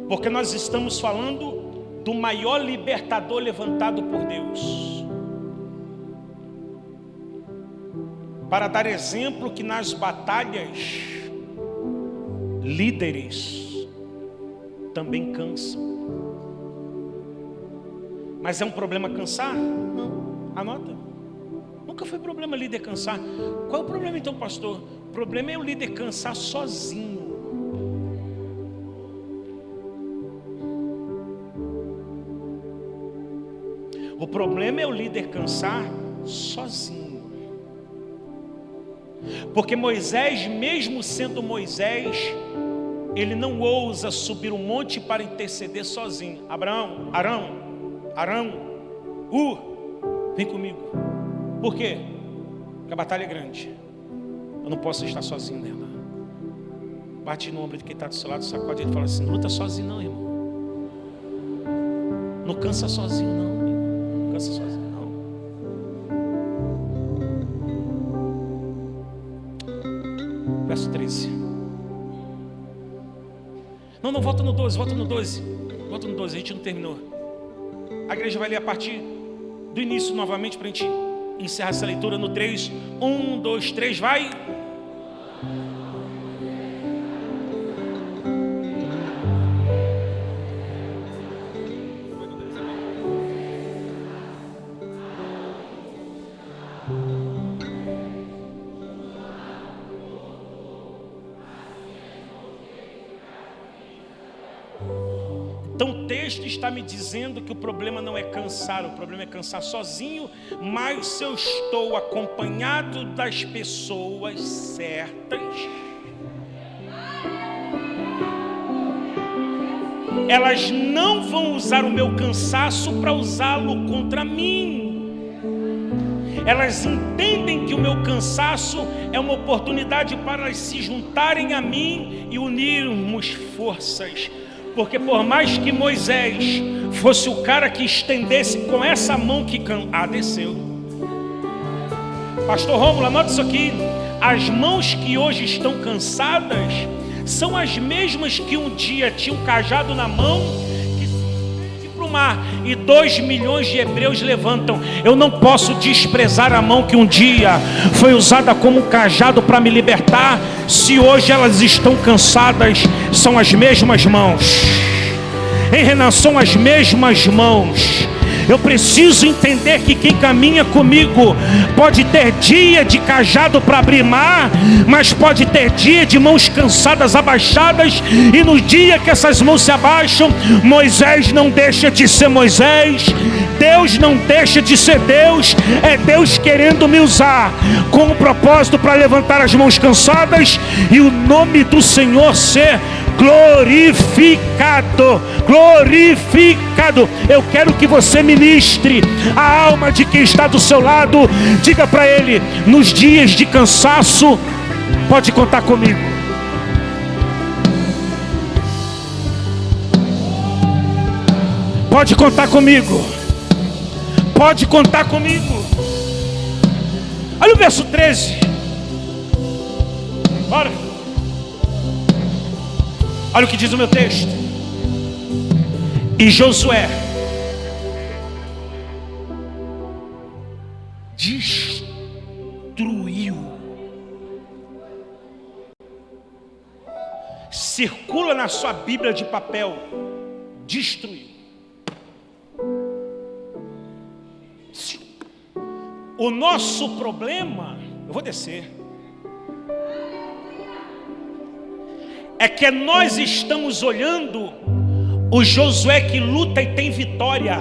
S1: Porque nós estamos falando do maior libertador levantado por Deus, para dar exemplo que nas batalhas líderes também cansam. Mas é um problema cansar? Não. Anota. Nunca foi problema líder cansar. Qual é o problema então, pastor? O problema é o líder cansar sozinho. O problema é o líder cansar sozinho. Porque Moisés, mesmo sendo Moisés, ele não ousa subir um monte para interceder sozinho. Arão, vem comigo. Por quê? Porque a batalha é grande. Eu não posso estar sozinho nela. Bate no ombro de quem está do seu lado, sacode ele e fala assim: não luta sozinho não, irmão. Não cansa sozinho não, irmão. Não cansa sozinho não. Verso 13. Não, volta no 12, volta no 12. Volta no 12, a gente não terminou. A igreja vai ler a partir do início novamente para a gente encerrar essa leitura no 3. 1, 2, 3, vai! Então o texto está me dizendo que o problema não é cansar, o problema é cansar sozinho, mas se eu estou acompanhado das pessoas certas, elas não vão usar o meu cansaço para usá-lo contra mim. Elas entendem que o meu cansaço é uma oportunidade para elas se juntarem a mim e unirmos forças. Porque por mais que Moisés fosse o cara que estendesse com essa mão que desceu. Pastor Rômulo, anota isso aqui. As mãos que hoje estão cansadas são as mesmas que um dia tinham um cajado na mão que se para o mar, e 2 milhões de hebreus levantam. Eu não posso desprezar a mão que um dia foi usada como um cajado para me libertar. Se hoje elas estão cansadas, são as mesmas mãos. Em Renan, são as mesmas mãos. Eu preciso entender que quem caminha comigo pode ter dia de cajado para abrir mar, mas pode ter dia de mãos cansadas, abaixadas, e no dia que essas mãos se abaixam, Moisés não deixa de ser Moisés, Deus não deixa de ser Deus, é Deus querendo me usar com o propósito para levantar as mãos cansadas e o nome do Senhor ser glorificado, glorificado. Eu quero que você ministre a alma de quem está do seu lado. Diga para ele: nos dias de cansaço, pode contar comigo. Pode contar comigo. Pode contar comigo. Olha o verso 13. Bora. Olha o que diz o meu texto. E Josué destruiu. Circula na sua Bíblia de papel. Destruiu. O nosso problema, eu vou descer, é que nós estamos olhando o Josué que luta e tem vitória,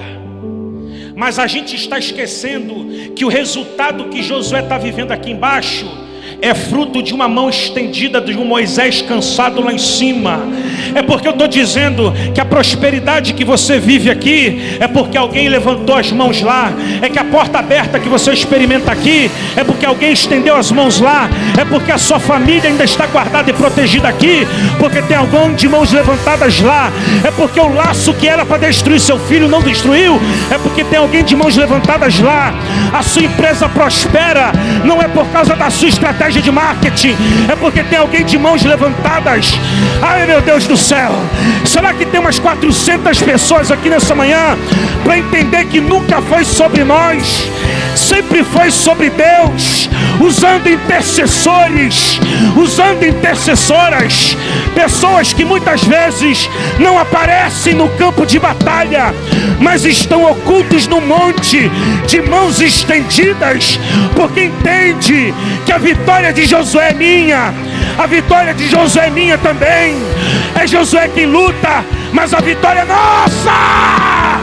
S1: mas a gente está esquecendo que o resultado que Josué está vivendo aqui embaixo é fruto de uma mão estendida de um Moisés cansado lá em cima. É porque eu estou dizendo que a prosperidade que você vive aqui é porque alguém levantou as mãos lá. É que a porta aberta que você experimenta aqui é porque alguém estendeu as mãos lá. É porque a sua família ainda está guardada e protegida aqui, porque tem alguém de mãos levantadas lá. É porque o laço que era para destruir seu filho não destruiu. É porque tem alguém de mãos levantadas lá. A sua empresa prospera não é por causa da sua estratégia de marketing, é porque tem alguém de mãos levantadas. Ai, meu Deus do céu, será que tem umas 400 pessoas aqui nessa manhã para entender que nunca foi sobre nós, sempre foi sobre Deus, usando intercessores, usando intercessoras, pessoas que muitas vezes não aparecem no campo de batalha, mas estão ocultos no monte, de mãos estendidas, porque entende que a vitória de Josué é minha, a vitória de Josué é minha também. É Josué quem luta, mas a vitória é nossa.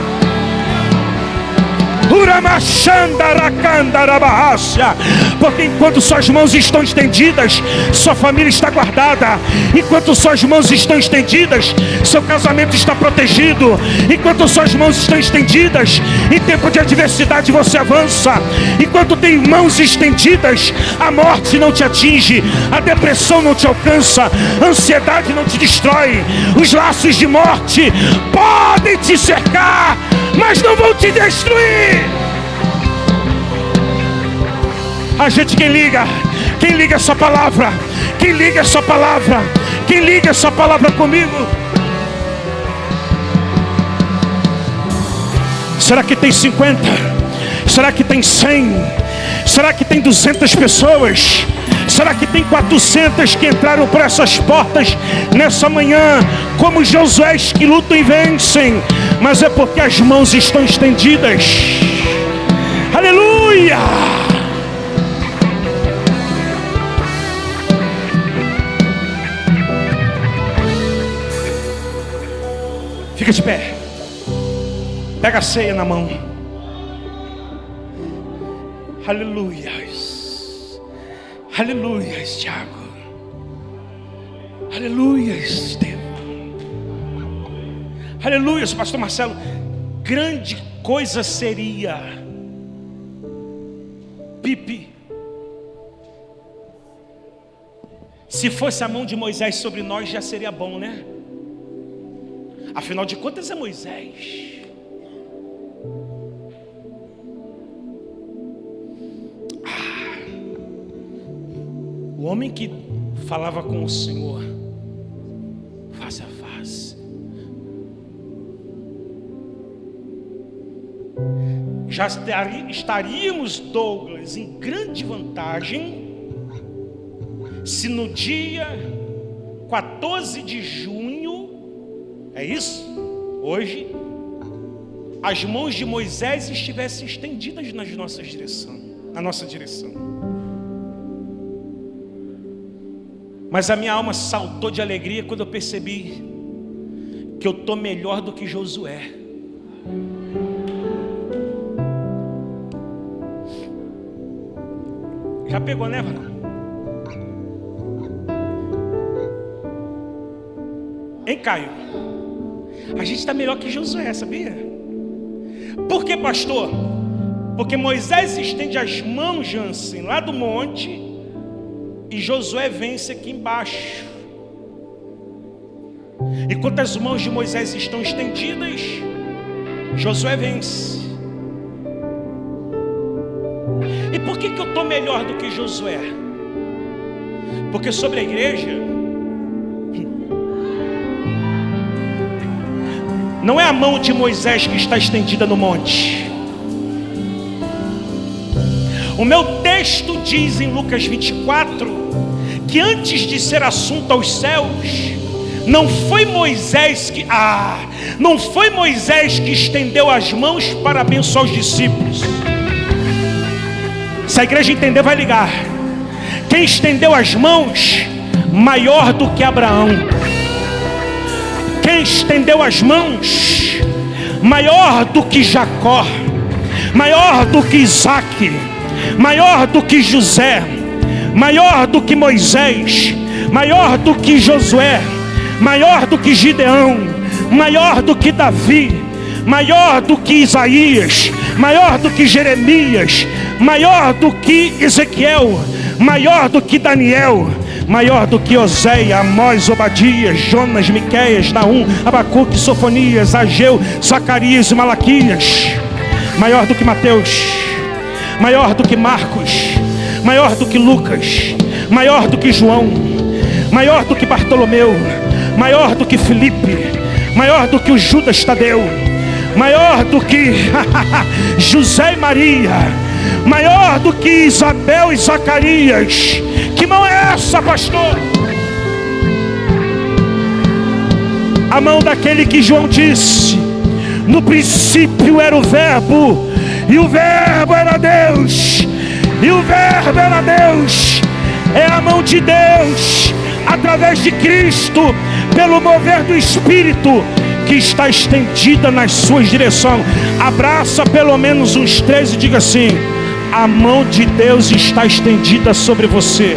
S1: Porque enquanto suas mãos estão estendidas, sua família está guardada. Enquanto suas mãos estão estendidas, seu casamento está protegido. Enquanto suas mãos estão estendidas, em tempo de adversidade você avança. Enquanto tem mãos estendidas, a morte não te atinge, a depressão não te alcança, a ansiedade não te destrói. Os laços de morte podem te cercar, mas não vão te destruir. A gente quem liga essa palavra, quem liga essa palavra, quem liga essa palavra comigo. Será que tem 50? Será que tem 100? Será que tem 200 pessoas? Será que tem 400 que entraram por essas portas nessa manhã, como Josués que lutam e vencem? Mas é porque as mãos estão estendidas. Aleluia! Fica Fica de pé. Pega a ceia na mão. Aleluias. Aleluias, Tiago. Aleluias, Estevão. Aleluias, pastor Marcelo. Grande coisa seria, Pipe, se fosse a mão de Moisés sobre nós, já seria bom, né? Afinal de contas é Moisés. O homem que falava com o Senhor face a face. Já estaríamos, Douglas, em grande vantagem se no dia 14 de junho, é isso? Hoje, as mãos de Moisés estivessem estendidas na nossa direção. Mas a minha alma saltou de alegria quando eu percebi que eu estou melhor do que Josué. Já pegou, né, Varão? Hein, Caio? A gente está melhor que Josué, sabia? Por que, pastor? Porque Moisés estende as mãos, Jansen, lá do monte, e Josué vence aqui embaixo. Enquanto as mãos de Moisés estão estendidas, Josué vence. E por que eu estou melhor do que Josué? Porque sobre a igreja, não é a mão de Moisés que está estendida no monte. O meu texto diz em Lucas 24 que antes de ser assunto aos céus, não foi Moisés que estendeu as mãos para abençoar os discípulos. Se a igreja entender, vai ligar. Quem estendeu as mãos, maior do que Abraão. Quem estendeu as mãos, maior do que Jacó, maior do que Isaac, maior do que José, maior do que Moisés, maior do que Josué, maior do que Gideão, maior do que Davi, maior do que Isaías, maior do que Jeremias, maior do que Ezequiel, maior do que Daniel, maior do que Oséia, Amós, Obadias, Jonas, Miqueias, Naum, Abacuque, Sofonias, Ageu, Zacarias e Malaquias, maior do que Mateus, maior do que Marcos, maior do que Lucas, maior do que João, maior do que Bartolomeu, maior do que Filipe, maior do que o Judas Tadeu, maior do que José e Maria, maior do que Isabel e Zacarias. Que mão é essa, pastor? A mão daquele que João disse: no princípio era o Verbo, e o Verbo era Deus, e o Verbo era Deus. É a mão de Deus, através de Cristo, pelo mover do Espírito, que está estendida nas suas direções. Abraça pelo menos uns 3 e diga assim: a mão de Deus está estendida sobre você.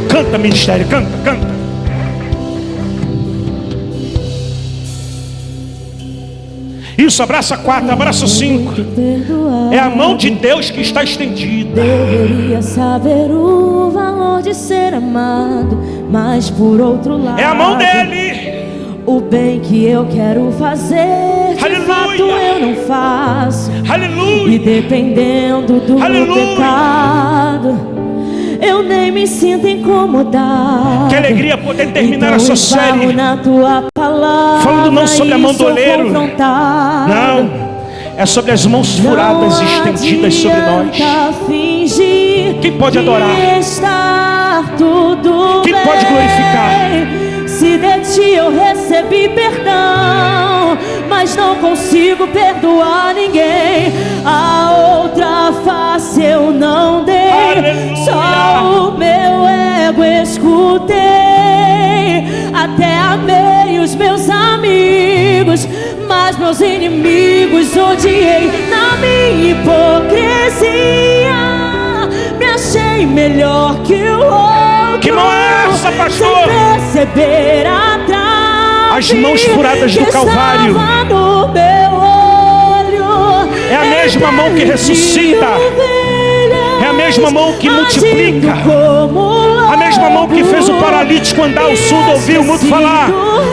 S1: Canta, ministério, canta, canta. Isso, abraça 4, abraça 5. É a mão de Deus que está estendida.
S2: Deveria saber o valor de ser amado, mas por outro lado,
S1: é a mão dele.
S2: O bem que eu quero fazer, de
S1: Aleluia,
S2: fato eu não faço.
S1: Aleluia.
S2: E dependendo do pecado, eu nem me sinto incomodado.
S1: Que alegria poder terminar
S2: então,
S1: essa série
S2: na tua palavra,
S1: falando não sobre a mão do oleiro, não, é sobre as mãos furadas e estendidas sobre nós. Quem pode adorar? Quem pode glorificar?
S2: Se de ti eu recebi perdão, mas não consigo perdoar ninguém. A outra face eu não dei. Aleluia. Só o meu ego escutei. Até amei os meus amigos, mas meus inimigos odiei. Na minha hipocrisia me achei melhor que o outro.
S1: Que mão é essa, pastor?
S2: Sem perceber a trave
S1: as mãos furadas do Calvário.
S2: No meu olho.
S1: É a mesma mão que ressuscita. É a mesma mão que multiplica. A mesma mão que fez o paralítico andar, o surdo ouvir, o mudo falar,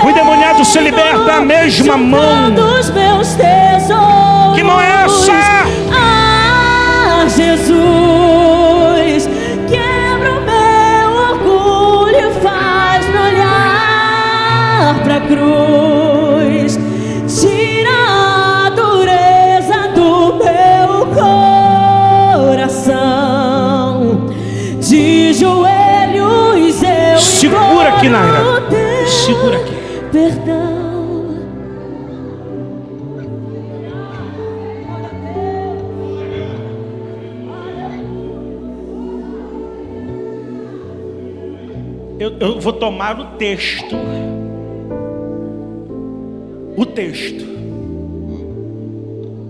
S1: o endemoniado se liberta. É a mesma mão. Que mão é essa?
S2: Ah, Jesus, quebra o meu orgulho, faz-me olhar pra cruz. Tira a dureza do meu coração. De joelhos eu
S1: segura aqui, Naira. Segura aqui.
S2: Perdão.
S1: Eu vou tomar o texto,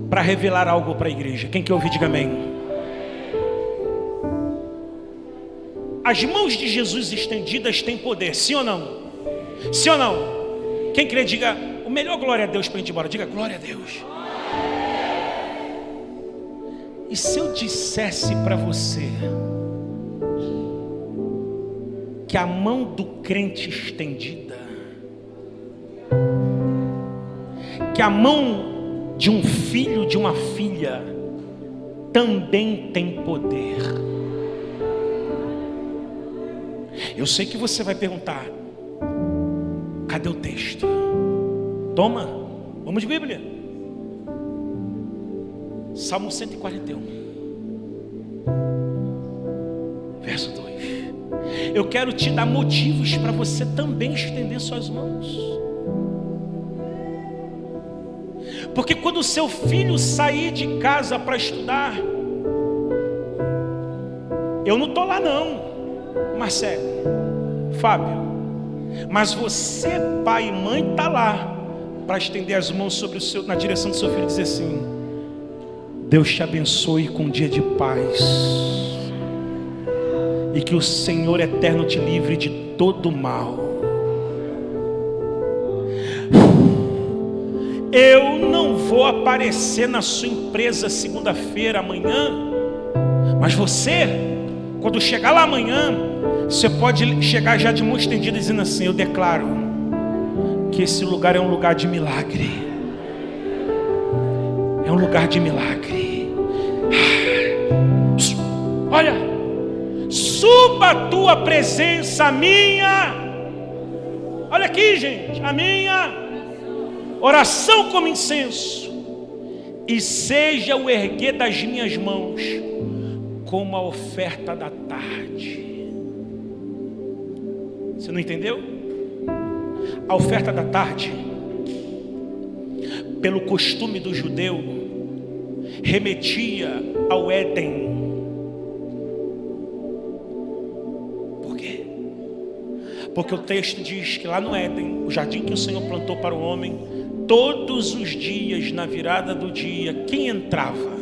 S1: para revelar algo para a igreja. Quem quer ouvir, diga amém. As mãos de Jesus estendidas têm poder, sim ou não? Sim ou não? Quem crê, diga o melhor glória a Deus para a gente ir embora. Diga glória a Deus. E se eu dissesse para você que a mão do crente estendida, que a mão de um filho, de uma filha, também tem poder? Eu sei que você vai perguntar: cadê o texto? Toma, vamos de Bíblia. Salmo 141, verso 2. Eu quero te dar motivos para você também estender suas mãos. Porque quando o seu filho sair de casa para estudar, eu não estou lá não, Marcelo, Fábio, mas você, pai e mãe, está lá para estender as mãos sobre o seu, na direção do seu filho e dizer assim: Deus te abençoe com um dia de paz, e que o Senhor eterno te livre de todo mal. Eu não vou aparecer na sua empresa segunda-feira, amanhã, mas você, quando chegar lá amanhã, você pode chegar já de mão estendida dizendo assim: eu declaro que esse lugar é um lugar de milagre. É um lugar de milagre. Olha, suba a tua presença, a minha. Olha aqui, gente, a minha oração como incenso, e seja o erguer das minhas mãos como a oferta da tarde. Você não entendeu? A oferta da tarde, pelo costume do judeu, remetia ao Éden. Por quê? Porque o texto diz que lá no Éden, o jardim que o Senhor plantou para o homem, todos os dias, na virada do dia, quem entrava?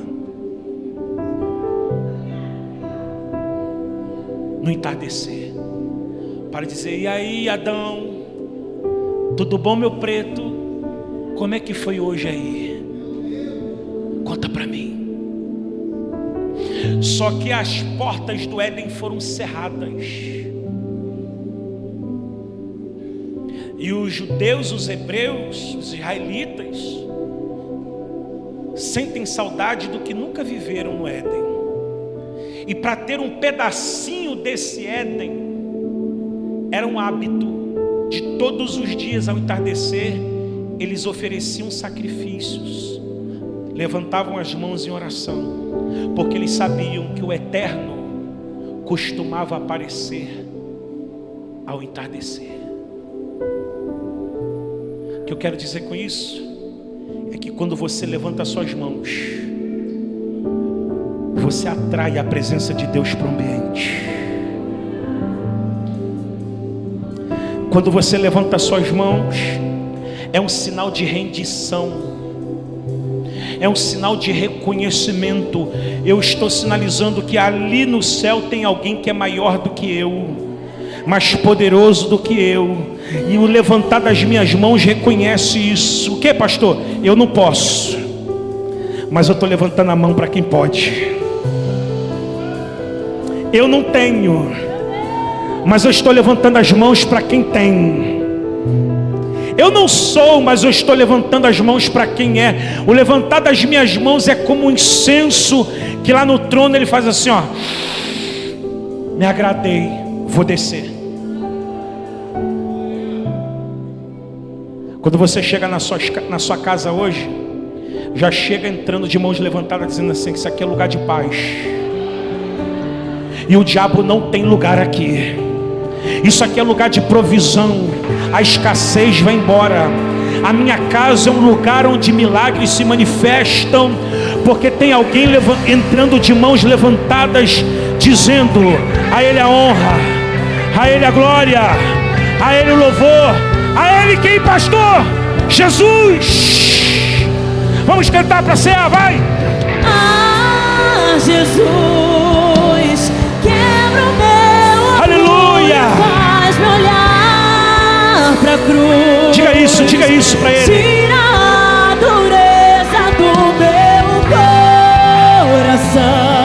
S1: No entardecer, para dizer: e aí, Adão, tudo bom, meu preto? Como é que foi hoje aí? Conta para mim. Só que as portas do Éden foram cerradas, e os judeus, os hebreus, os israelitas sentem saudade do que nunca viveram no Éden. E para ter um pedacinho desse Éden, era um hábito de todos os dias ao entardecer, eles ofereciam sacrifícios, levantavam as mãos em oração, porque eles sabiam que o Eterno costumava aparecer ao entardecer. O que eu quero dizer com isso é que quando você levanta as suas mãos, você atrai a presença de Deus para o ambiente. Quando você levanta as suas mãos, é um sinal de rendição. é um sinal de reconhecimento. Eu estou sinalizando que ali no céu tem alguém que é maior do que eu, mais poderoso do que eu, e o levantar das minhas mãos reconhece isso. O que, pastor? Eu não posso, mas eu estou levantando a mão para quem pode. Eu não tenho, mas eu estou levantando as mãos para quem tem. Eu não sou, mas eu estou levantando as mãos para quem é. O levantar das minhas mãos é como um incenso que lá no trono ele faz assim, ó. Me agradei, vou descer. Quando você chega na sua casa hoje, já chega entrando de mãos levantadas, dizendo assim, que isso aqui é lugar de paz. E o diabo não tem lugar aqui. Isso aqui é lugar de provisão. A escassez vai embora. A minha casa é um lugar onde milagres se manifestam, porque tem alguém entrando de mãos levantadas, dizendo: a Ele a honra, a Ele a glória, a Ele o louvor, a Ele quem, pastor? Jesus. Vamos cantar para cear, vai.
S2: Ah, Jesus, quebra o meu
S1: aleluia,
S2: faz-me olhar pra cruz.
S1: Diga isso para Ele.
S2: Tira a dureza do meu coração.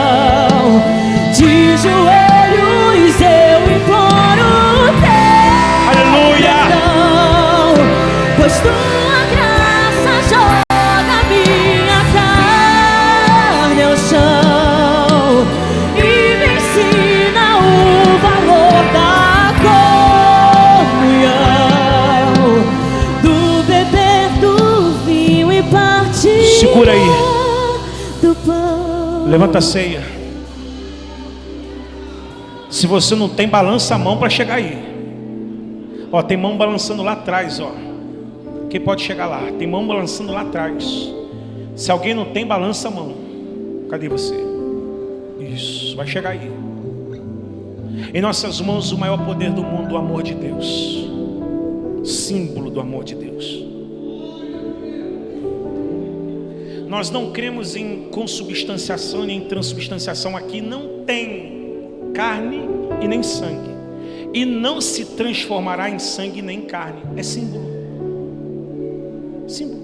S2: De joelhos eu imploro teu perdão, pois tua graça joga minha carne ao chão e me ensina o valor da comunhão, do beber do vinho e partir.
S1: Segura aí.
S2: Do pão.
S1: Levanta a ceia. Se você não tem, balança a mão para chegar aí. Ó, tem mão balançando lá atrás, ó. Quem pode chegar lá? Tem mão balançando lá atrás. Se alguém não tem, balança a mão. Cadê você? Isso, vai chegar aí. Em nossas mãos o maior poder do mundo, o amor de Deus. Símbolo do amor de Deus. Nós não cremos em consubstanciação nem em transubstanciação. Aqui não tem carne e nem sangue, e não se transformará em sangue nem carne. É símbolo. Símbolo.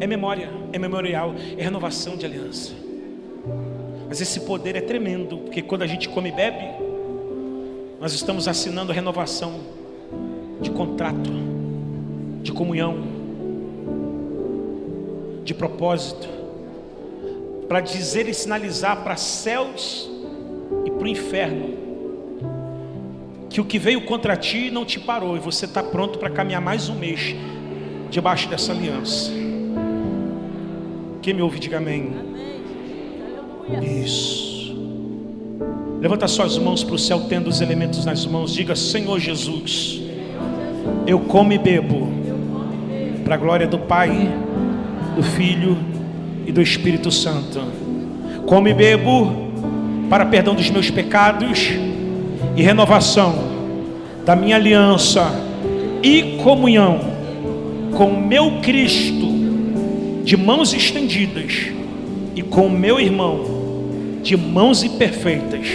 S1: É memória, é memorial, é renovação de aliança. Mas esse poder é tremendo, porque quando a gente come e bebe, nós estamos assinando a renovação de contrato, de comunhão, de propósito, para dizer e sinalizar para céus e para o inferno que o que veio contra ti não te parou, e você está pronto para caminhar mais um mês debaixo dessa aliança. Quem me ouve, diga amém. Isso. Levanta suas mãos para o céu, tendo os elementos nas mãos. Diga: Senhor Jesus, eu como e bebo para a glória do Pai, do Filho e do Espírito Santo. Como e bebo para perdão dos meus pecados e renovação da minha aliança e comunhão com o meu Cristo de mãos estendidas e com o meu irmão de mãos imperfeitas,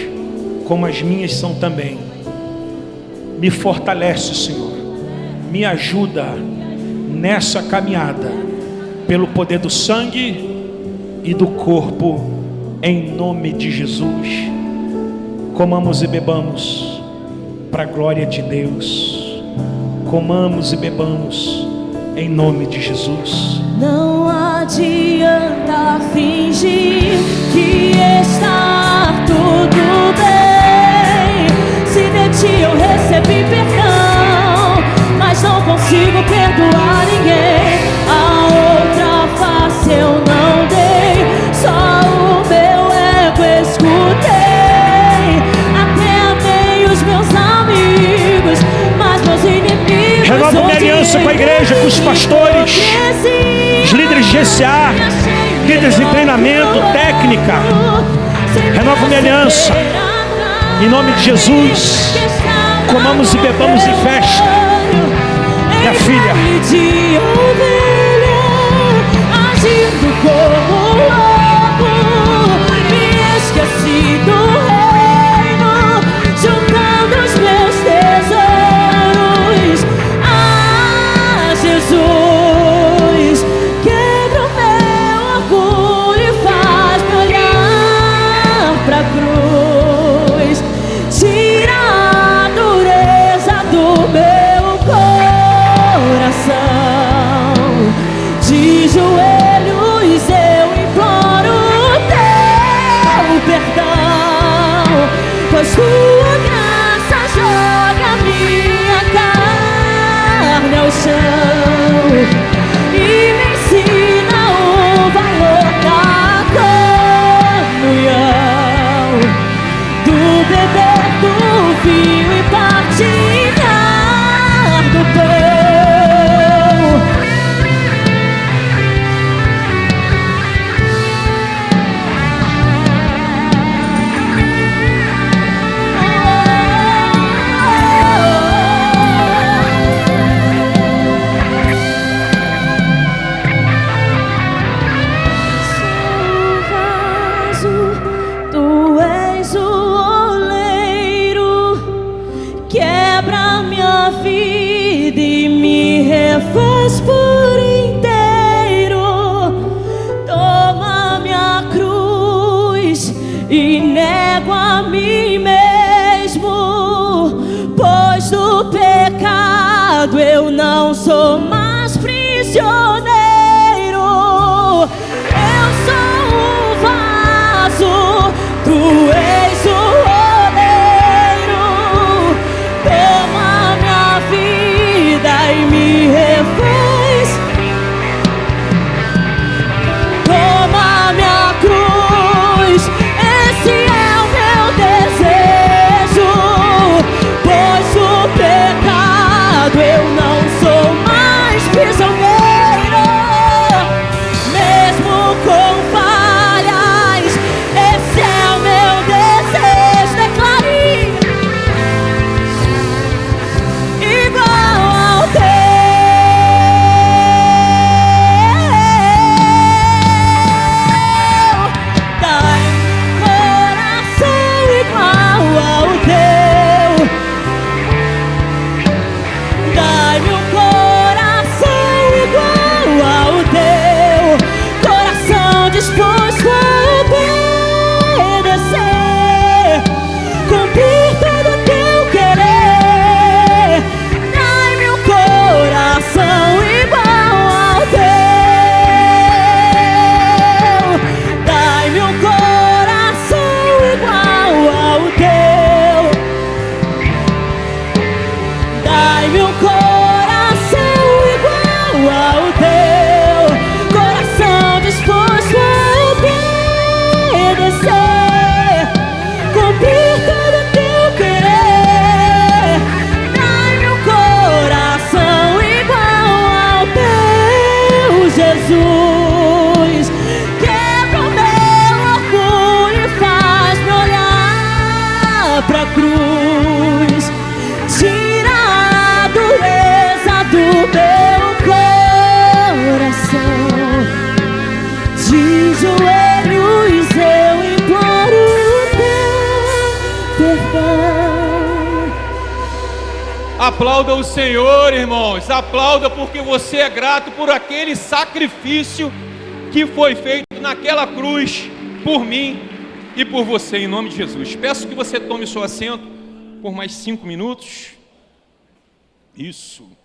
S1: como as minhas são também. Me fortalece, Senhor, me ajuda nessa caminhada, pelo poder do sangue e do corpo, em nome de Jesus. Comamos e bebamos para a glória de Deus. Comamos e bebamos em nome de Jesus.
S2: Não adianta fingir que está tudo bem. Se de ti eu recebi perdão, mas não consigo perdoar ninguém. A outra face eu não dei, só o meu ego escutei. Até amei os meus amigos, mas meus inimigos.
S1: Renova minha aliança com a igreja, com os pastores, os líderes de GCA, líderes de treinamento, técnica. Renova minha aliança em nome de Jesus. Comamos e bebamos em festa. Minha filha,
S2: agindo como lobo, me esqueci do reino, juntando os meus tesouros. Ah, Jesus, quebra o meu orgulho e faz-me olhar pra cruz. Tira a dureza do meu coração. De joelhos eu imploro o teu perdão, pois tua graça joga minha carne ao chão e me ensina o valor da comunhão, do beber do vinho e partilhar do pão. Tu és o oleiro, quebra minha vida e me refaz por inteiro. Toma minha cruz e nego a mim mesmo, pois do pecado eu não sou mais prisioneiro. Eu sou um vaso, tu és o oleiro. Toma minha vida e me refaz. Toma minha cruz, esse é o meu desejo, pois o pecado eu não sou mais prisioneiro. Mesmo com falhas, esse é o meu desejo. Declare igual ao teu. Dai-me um coração igual ao teu. Dai-me um coração igual ao teu, coração disposto a obedecer, cumprir todo o teu querer. Dai-me um coração igual ao teu. Dai-me um coração igual ao teu. Dai-me um coração igual ao teu, coração disposto a obedecer, cumprir todo o teu querer. Dai-me um coração igual ao teu, Jesus. Quebra o meu orgulho e faz-me olhar pra cruz. Tira a dureza do meu coração. De joelhos eu imploro o teu perdão.
S3: Aplauda o Senhor, irmãos. Aplauda porque você é grato por aquele sacrifício que foi feito naquela cruz por mim e por você, em nome de Jesus. Peço que você tome seu assento por mais 5 minutos. Isso.